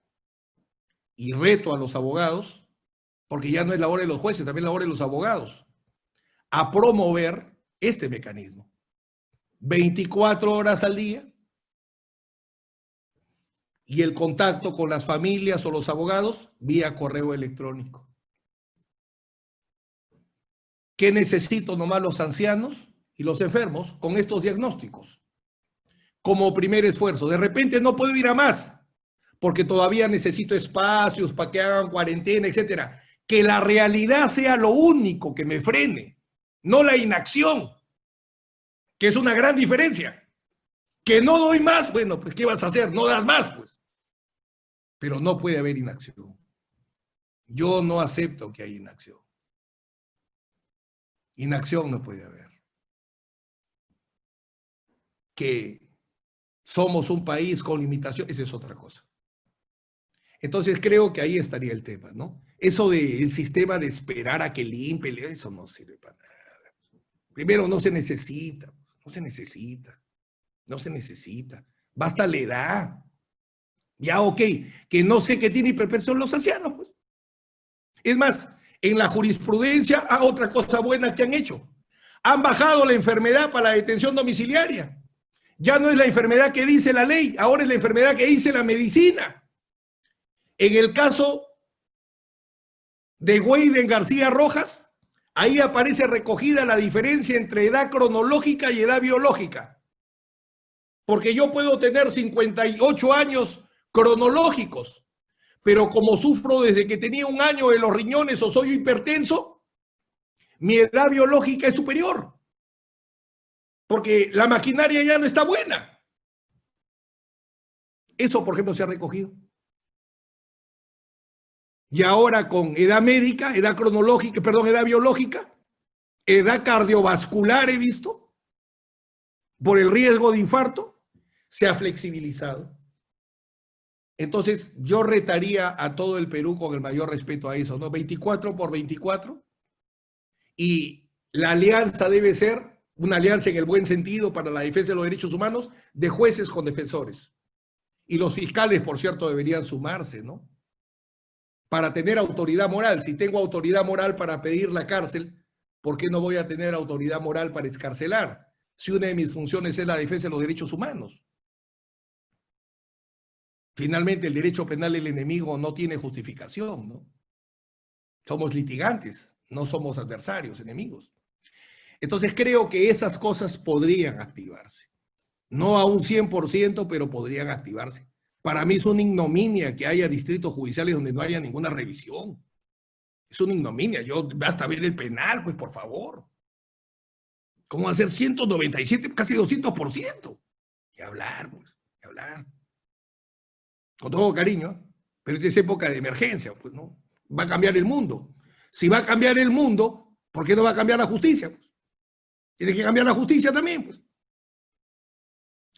y reto a los abogados, porque ya no es labor de los jueces, también es labor de los abogados, a promover este mecanismo. 24 horas al día y el contacto con las familias o los abogados vía correo electrónico. ¿Qué necesito nomás los ancianos y los enfermos con estos diagnósticos? como primer esfuerzo. De repente no puedo ir a más, porque todavía necesito espacios para que hagan cuarentena, etcétera. Que la realidad sea lo único que me frene, no la inacción, que es una gran diferencia. Que no doy más, bueno, pues ¿qué vas a hacer? No das más, pues. Pero no puede haber inacción. Yo no acepto que haya inacción. Inacción no puede haber. Que somos un país con limitaciones, esa es otra cosa. Entonces creo que ahí estaría el tema, ¿no? Eso del sistema de esperar a que limpie, eso no sirve para nada. Primero, no se necesita, no se necesita, no se necesita. Basta la edad. Ya, ok, que no sé qué tiene hipertensión los ancianos, pues. Es más, en la jurisprudencia, otra cosa buena que han hecho. Han bajado la enfermedad para la detención domiciliaria. Ya no es la enfermedad que dice la ley, ahora es la enfermedad que dice la medicina. En el caso de Weiden García Rojas, ahí aparece recogida la diferencia entre edad cronológica y edad biológica. Porque yo puedo tener 58 años cronológicos, pero como sufro desde que tenía 1 año de los riñones o soy hipertenso, mi edad biológica es superior. Porque la maquinaria ya no está buena. Eso, por ejemplo, se ha recogido. Y ahora con edad médica, edad cronológica, perdón, edad biológica, edad cardiovascular he visto, por el riesgo de infarto, se ha flexibilizado. Entonces, yo retaría a todo el Perú con el mayor respeto a eso, ¿no? 24 por 24. Y la alianza debe ser una alianza en el buen sentido para la defensa de los derechos humanos de jueces con defensores. Y los fiscales, por cierto, deberían sumarse, ¿no? Para tener autoridad moral. Si tengo autoridad moral para pedir la cárcel, ¿por qué no voy a tener autoridad moral para excarcelar? Si una de mis funciones es la defensa de los derechos humanos. Finalmente, el derecho penal del enemigo no tiene justificación, ¿no? Somos litigantes, no somos adversarios, enemigos. Entonces creo que esas cosas podrían activarse. No a un 100%, pero podrían activarse. Para mí es una ignominia que haya distritos judiciales donde no haya ninguna revisión. Es una ignominia. Basta ver el penal, pues, por favor. ¿Cómo hacer 197, casi 200%? Y hablar, pues, y hablar. Con todo cariño, pero esta es época de emergencia, pues, ¿no? Va a cambiar el mundo. Si va a cambiar el mundo, ¿por qué no va a cambiar la justicia? Pues? Tiene que cambiar la justicia también, pues.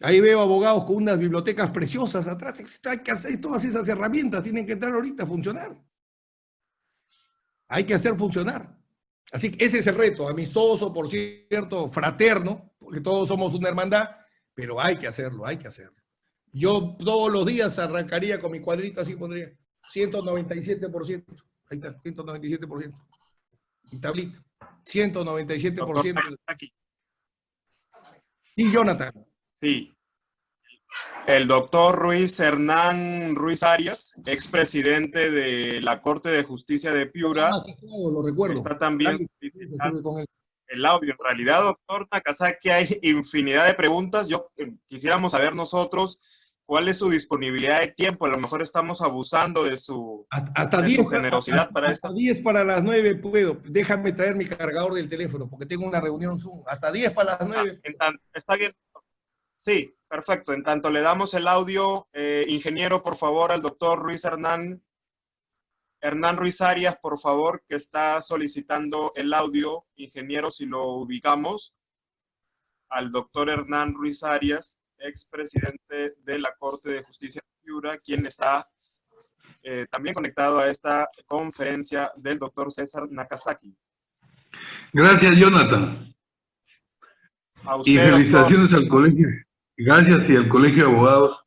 Ahí veo abogados con unas bibliotecas preciosas atrás. Hay que hacer todas esas herramientas, tienen que entrar ahorita a funcionar. Hay que hacer funcionar. Así que ese es el reto, amistoso, por cierto, fraterno, porque todos somos una hermandad, pero hay que hacerlo, hay que hacerlo. Yo todos los días arrancaría con mi cuadrito, así pondría 197%. Ahí está, 197%. Y tablita, 197%. Y Jonathan. Sí. El doctor Ruiz Hernán Ruiz Arias, expresidente de la Corte de Justicia de Piura, lo recuerdo. Está también el audio. En realidad, doctor Nakasaki, hay infinidad de preguntas. Quisiéramos saber nosotros cuál es su disponibilidad de tiempo. A lo mejor estamos abusando de su generosidad para esto. Hasta 10 para las 9 puedo. Déjame traer mi cargador del teléfono porque tengo una reunión Zoom. Hasta 10 para las 9. Está bien. Sí, perfecto. En tanto le damos el audio, ingeniero, por favor, al doctor Ruiz Hernán Ruiz Arias, por favor, que está solicitando el audio. Ingeniero, si lo ubicamos, al doctor Hernán Ruiz Arias, expresidente de la Corte de Justicia de Piura, quien está también conectado a esta conferencia del doctor César Nakasaki. Gracias, Jonathan. A usted, y felicitaciones al colegio. Gracias y al colegio de abogados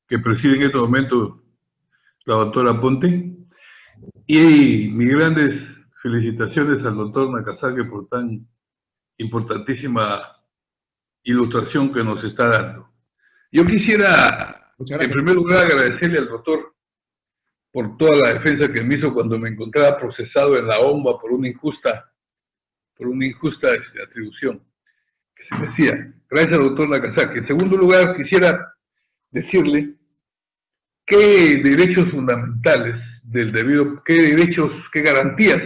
que preside en este momento la doctora Ponte. Y mis grandes felicitaciones al doctor Nakasaki por tan importantísima ilustración que nos está dando. Yo quisiera, en primer lugar, agradecerle al doctor por toda la defensa que me hizo cuando me encontraba procesado en la OMBA por una injusta atribución que se me hacía. Gracias, doctor Nakazaki. En segundo lugar, quisiera decirle qué derechos fundamentales del debido, qué garantías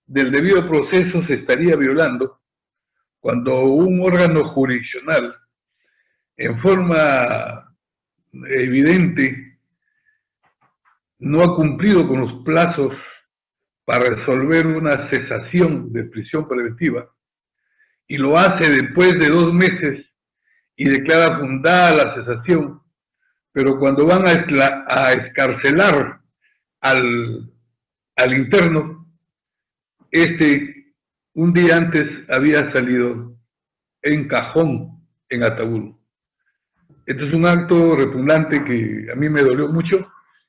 del debido proceso se estaría violando cuando un órgano jurisdiccional en forma evidente no ha cumplido con los plazos para resolver una cesación de prisión preventiva y lo hace después de 2 meses y declara fundada la cesación, pero cuando van a excarcelar al interno, un día antes había salido en cajón en ataúd. Esto es un acto repugnante que a mí me dolió mucho.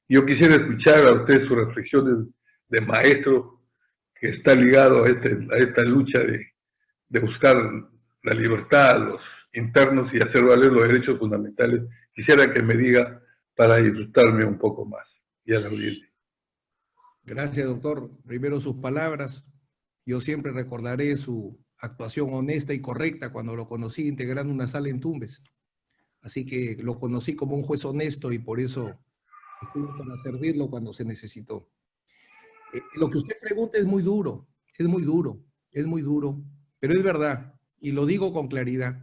Yo quisiera escuchar a usted sus reflexiones de maestro que está ligado a esta lucha de buscar la libertad a los internos y hacer valer los derechos fundamentales. Quisiera que me diga para ilustrarme un poco más y a la audiencia. Gracias, doctor. Primero sus palabras. Yo siempre recordaré su actuación honesta y correcta cuando lo conocí integrando una sala en Tumbes. Así que lo conocí como un juez honesto y por eso estuve para servirlo cuando se necesitó. Lo que usted pregunta es muy duro, pero es verdad, y lo digo con claridad.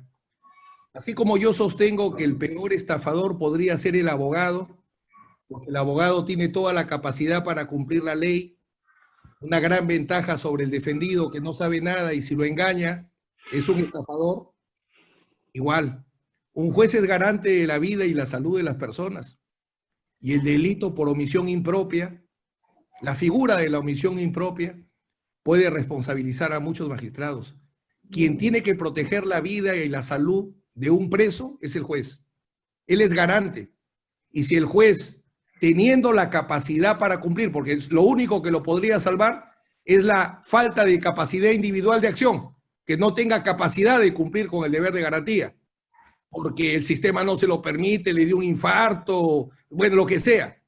Así como yo sostengo que el peor estafador podría ser el abogado, porque el abogado tiene toda la capacidad para cumplir la ley, una gran ventaja sobre el defendido que no sabe nada y si lo engaña es un estafador, igual. Un juez es garante de la vida y la salud de las personas. Y el delito por omisión impropia, la figura de la omisión impropia, puede responsabilizar a muchos magistrados. Quien tiene que proteger la vida y la salud de un preso es el juez. Él es garante. Y si el juez, teniendo la capacidad para cumplir, porque lo único que lo podría salvar es la falta de capacidad individual de acción, que no tenga capacidad de cumplir con el deber de garantía, porque el sistema no se lo permite, le dio un infarto, bueno, lo que sea.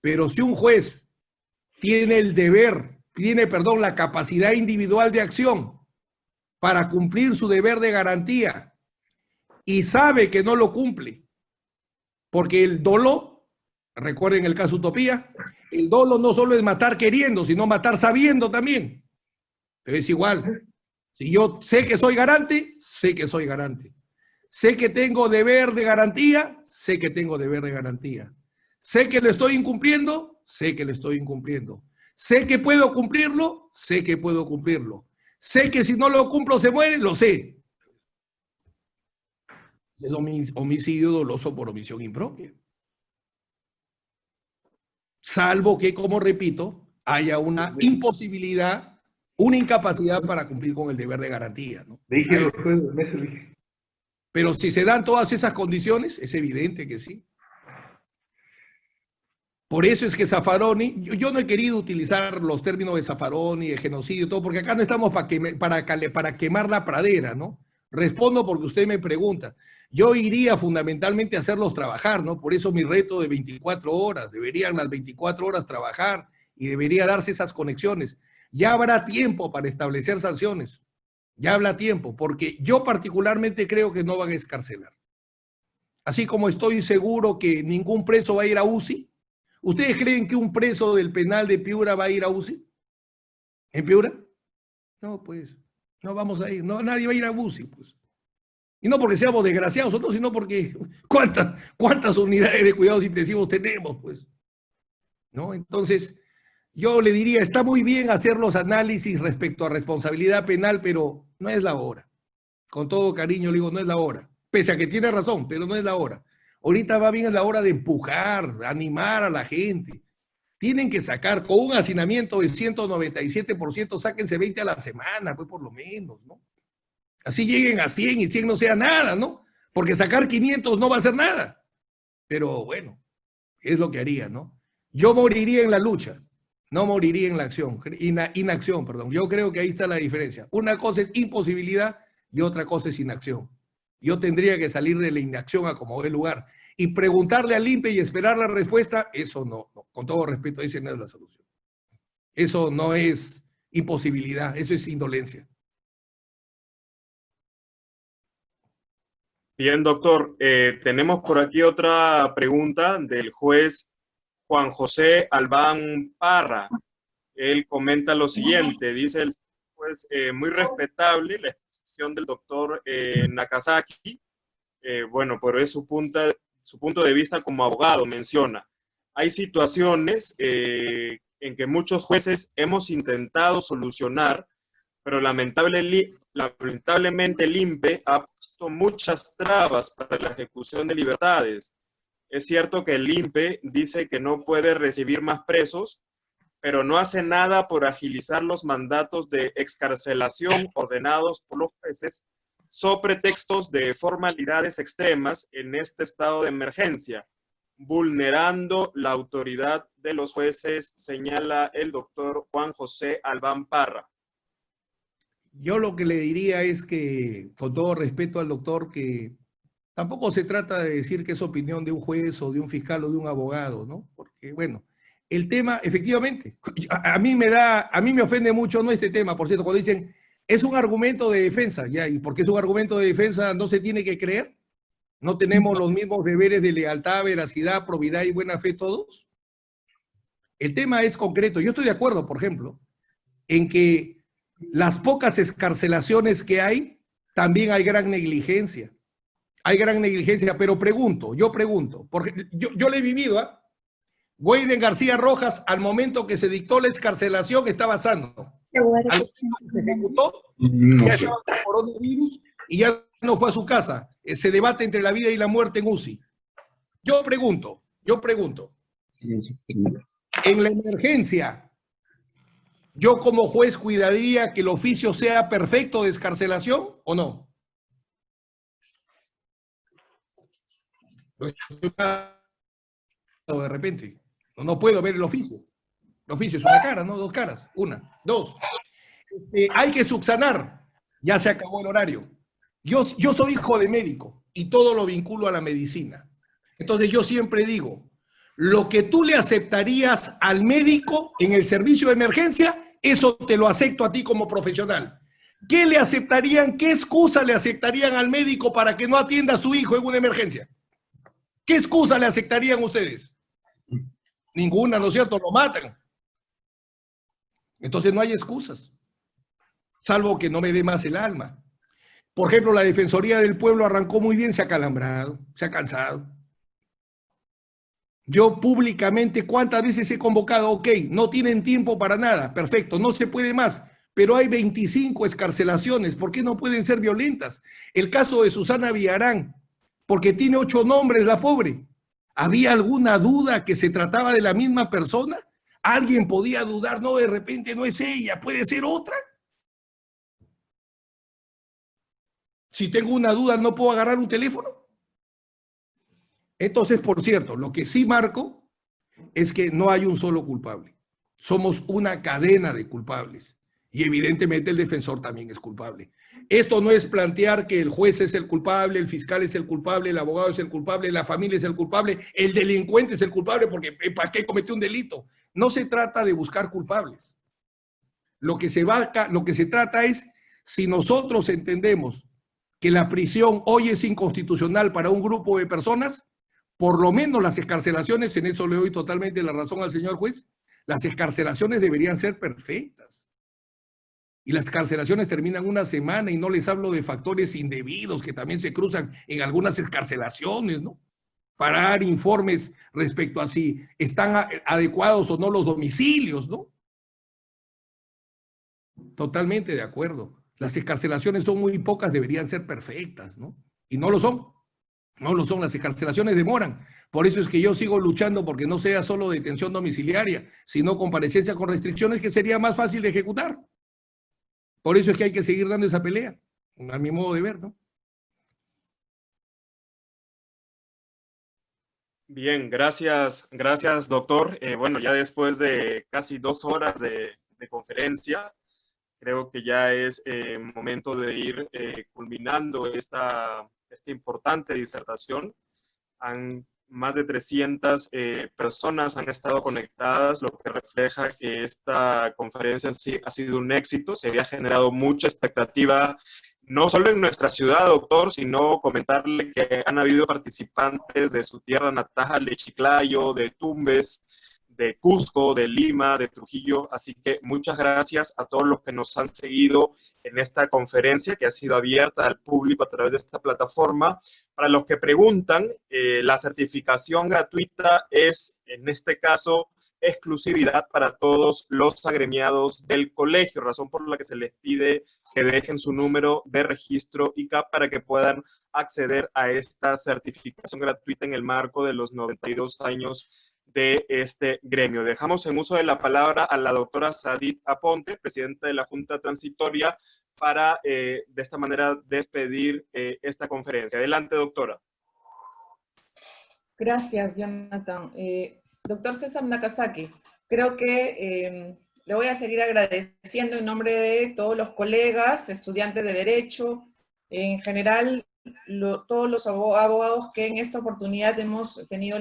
Pero si un juez tiene la capacidad individual de acción para cumplir su deber de garantía y sabe que no lo cumple, porque el dolo, recuerden el caso Utopía, el dolo no solo es matar queriendo, sino matar sabiendo también. Pero es igual. Si yo sé que soy garante, sé que soy garante. Sé que tengo deber de garantía, sé que tengo deber de garantía. Sé que lo estoy incumpliendo, sé que lo estoy incumpliendo. Sé que puedo cumplirlo, sé que puedo cumplirlo. Sé que si no lo cumplo se muere, lo sé. Es homicidio doloso por omisión impropia. Salvo que, como repito, haya una imposibilidad, una incapacidad para cumplir con el deber de garantía, ¿no? Pero si se dan todas esas condiciones, es evidente que sí. Por eso es que Zaffaroni, yo no he querido utilizar los términos de Zaffaroni, de genocidio, todo, porque acá no estamos para quemar la pradera, ¿no? Respondo porque usted me pregunta. Yo iría fundamentalmente a hacerlos trabajar, ¿no? Por eso mi reto de 24 horas, deberían las 24 horas trabajar y debería darse esas conexiones. Ya habrá tiempo para establecer sanciones. Ya habrá tiempo, porque yo particularmente creo que no van a excarcelar. Así como estoy seguro que ningún preso va a ir a UCI. ¿Ustedes creen que un preso del penal de Piura va a ir a UCI? ¿En Piura? No, pues, no vamos a ir. No, nadie va a ir a UCI, pues. Y no porque seamos desgraciados nosotros, sino porque ¿cuántas unidades de cuidados intensivos tenemos, pues? ¿No? Entonces, yo le diría, está muy bien hacer los análisis respecto a responsabilidad penal, pero no es la hora. Con todo cariño le digo, no es la hora. Pese a que tiene razón, pero no es la hora. Ahorita va bien la hora de empujar, animar a la gente. Tienen que sacar con un hacinamiento de 197%, sáquense 20 a la semana, pues por lo menos, ¿no? Así lleguen a 100 y 100 no sea nada, ¿no? Porque sacar 500 no va a ser nada. Pero bueno, es lo que haría, ¿no? Yo moriría en la lucha, no moriría en la acción, inacción, perdón. Yo creo que ahí está la diferencia. Una cosa es imposibilidad y otra cosa es inacción. Yo tendría que salir de la inacción a como dé lugar. Y preguntarle al INPE y esperar la respuesta, eso no, con todo respeto, esa no es la solución. Eso no es imposibilidad, eso es indolencia. Bien, doctor. Tenemos por aquí otra pregunta del juez Juan José Albán Parra. Él comenta lo siguiente, dice el juez, muy respetable la exposición del doctor Nakazaki, bueno, pero es su punto de vista como abogado, menciona. Hay situaciones en que muchos jueces hemos intentado solucionar, pero lamentablemente el INPE ha puesto muchas trabas para la ejecución de libertades. Es cierto que el INPE dice que no puede recibir más presos, pero no hace nada por agilizar los mandatos de excarcelación ordenados por los jueces sobre pretextos de formalidades extremas en este estado de emergencia, vulnerando la autoridad de los jueces, señala el doctor Juan José Albán Parra. Yo lo que le diría es que, con todo respeto al doctor, que tampoco se trata de decir que es opinión de un juez o de un fiscal o de un abogado, ¿no? Porque, bueno, el tema, efectivamente, a mí me ofende mucho, no este tema, por cierto, cuando dicen, es un argumento de defensa, ya, y porque es un argumento de defensa, no se tiene que creer, no tenemos los mismos deberes de lealtad, veracidad, probidad y buena fe todos. El tema es concreto. Yo estoy de acuerdo, por ejemplo, en que las pocas excarcelaciones que hay, también hay gran negligencia. Hay gran negligencia, pero yo pregunto, porque yo le he vivido, ¿eh? Weiden García Rojas, al momento que se dictó la excarcelación, estaba sano. Al momento que se ejecutó, ya estaba con coronavirus y ya no fue a su casa. Se debate entre la vida y la muerte en UCI. Yo pregunto, en la emergencia, ¿yo como juez cuidaría que el oficio sea perfecto de excarcelación o no? De repente, no puedo ver el oficio. El oficio es una cara, ¿no? Dos caras. Una. Dos. Hay que subsanar. Ya se acabó el horario. Yo soy hijo de médico y todo lo vinculo a la medicina. Entonces yo siempre digo, lo que tú le aceptarías al médico en el servicio de emergencia, eso te lo acepto a ti como profesional. ¿Qué le aceptarían, qué excusa le aceptarían al médico para que no atienda a su hijo en una emergencia? ¿Qué excusa le aceptarían ustedes? Ninguna, ¿no es cierto? Lo matan. Entonces no hay excusas, salvo que no me dé más el alma. Por ejemplo, la Defensoría del Pueblo arrancó muy bien, se ha calambrado, se ha cansado. Yo públicamente, ¿cuántas veces he convocado? Ok, no tienen tiempo para nada, perfecto, no se puede más, pero hay 25 excarcelaciones, ¿por qué no pueden ser violentas? El caso de Susana Villarán, porque tiene 8 nombres la pobre. ¿Había alguna duda que se trataba de la misma persona? ¿Alguien podía dudar? No, de repente no es ella, puede ser otra. Si tengo una duda, ¿no puedo agarrar un teléfono? Entonces, por cierto, lo que sí marco es que no hay un solo culpable. Somos una cadena de culpables. Y evidentemente el defensor también es culpable. Esto no es plantear que el juez es el culpable, el fiscal es el culpable, el abogado es el culpable, la familia es el culpable, el delincuente es el culpable porque ¿para qué cometió un delito? No se trata de buscar culpables. Lo que se trata es, si nosotros entendemos que la prisión hoy es inconstitucional para un grupo de personas, por lo menos las excarcelaciones, en eso le doy totalmente la razón al señor juez, las excarcelaciones deberían ser perfectas. Y las excarcelaciones terminan una semana y no les hablo de factores indebidos que también se cruzan en algunas excarcelaciones, ¿no? Para dar informes respecto a si están adecuados o no los domicilios, ¿no? Totalmente de acuerdo. Las excarcelaciones son muy pocas, deberían ser perfectas, ¿no? Y no lo son. No lo son, las excarcelaciones demoran. Por eso es que yo sigo luchando porque no sea solo detención domiciliaria, sino comparecencia con restricciones que sería más fácil de ejecutar. Por eso es que hay que seguir dando esa pelea, a mi modo de ver, ¿no? Bien, gracias, doctor. Bueno, ya después de casi 2 horas de conferencia, creo que ya es momento de ir culminando esta importante disertación. Más de 300 personas han estado conectadas, lo que refleja que esta conferencia en sí ha sido un éxito. Se había generado mucha expectativa no solo en nuestra ciudad, doctor, sino comentarle que han habido participantes de su tierra natal, de Chiclayo, de Tumbes, de Cusco, de Lima, de Trujillo, así que muchas gracias a todos los que nos han seguido en esta conferencia que ha sido abierta al público a través de esta plataforma. Para los que preguntan, la certificación gratuita es, en este caso, exclusividad para todos los agremiados del colegio, razón por la que se les pide que dejen su número de registro ICAP para que puedan acceder a esta certificación gratuita en el marco de los 92 años de este gremio. Dejamos en uso de la palabra a la doctora Sadit Aponte, presidenta de la Junta Transitoria, para de esta manera despedir esta conferencia. Adelante, doctora. Gracias, Jonathan. Doctor César Nakasaki, creo que le voy a seguir agradeciendo en nombre de todos los colegas, estudiantes de Derecho, en general, todos los abogados que en esta oportunidad hemos tenido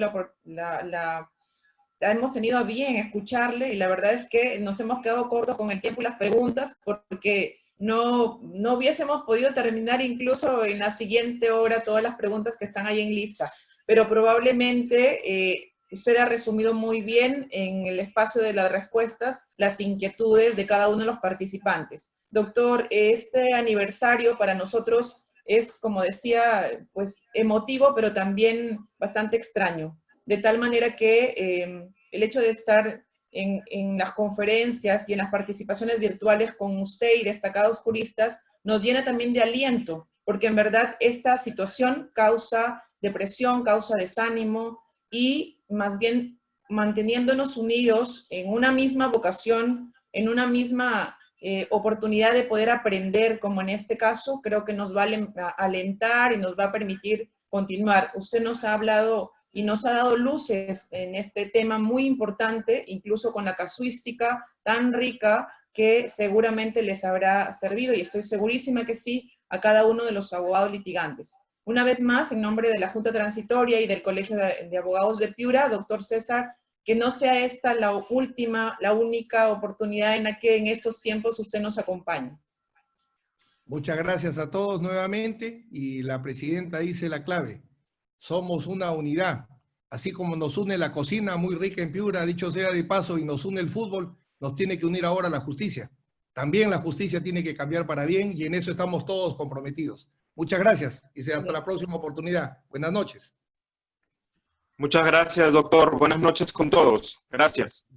hemos tenido a bien escucharle, y la verdad es que nos hemos quedado cortos con el tiempo y las preguntas, porque no hubiésemos podido terminar incluso en la siguiente hora todas las preguntas que están ahí en lista, pero probablemente usted ha resumido muy bien en el espacio de las respuestas las inquietudes de cada uno de los participantes. Doctor, este aniversario para nosotros es, como decía, pues emotivo, pero también bastante extraño. De tal manera que el hecho de estar en las conferencias y en las participaciones virtuales con usted y destacados juristas nos llena también de aliento, porque en verdad esta situación causa depresión, causa desánimo, y más bien manteniéndonos unidos en una misma vocación, en una misma oportunidad de poder aprender, como en este caso, creo que nos va a alentar y nos va a permitir continuar. Usted nos ha hablado y nos ha dado luces en este tema muy importante, incluso con la casuística tan rica que seguramente les habrá servido, y estoy segurísima que sí, a cada uno de los abogados litigantes. Una vez más, en nombre de la Junta Transitoria y del Colegio de Abogados de Piura, doctor César, que no sea esta la única oportunidad en la que en estos tiempos usted nos acompañe. Muchas gracias a todos nuevamente, y la presidenta dice la clave: somos una unidad. Así como nos une la cocina muy rica en Piura, dicho sea de paso, y nos une el fútbol, nos tiene que unir ahora la justicia. También la justicia tiene que cambiar para bien, y en eso estamos todos comprometidos. Muchas gracias y hasta la próxima oportunidad. Buenas noches. Muchas gracias, doctor. Buenas noches con todos. Gracias.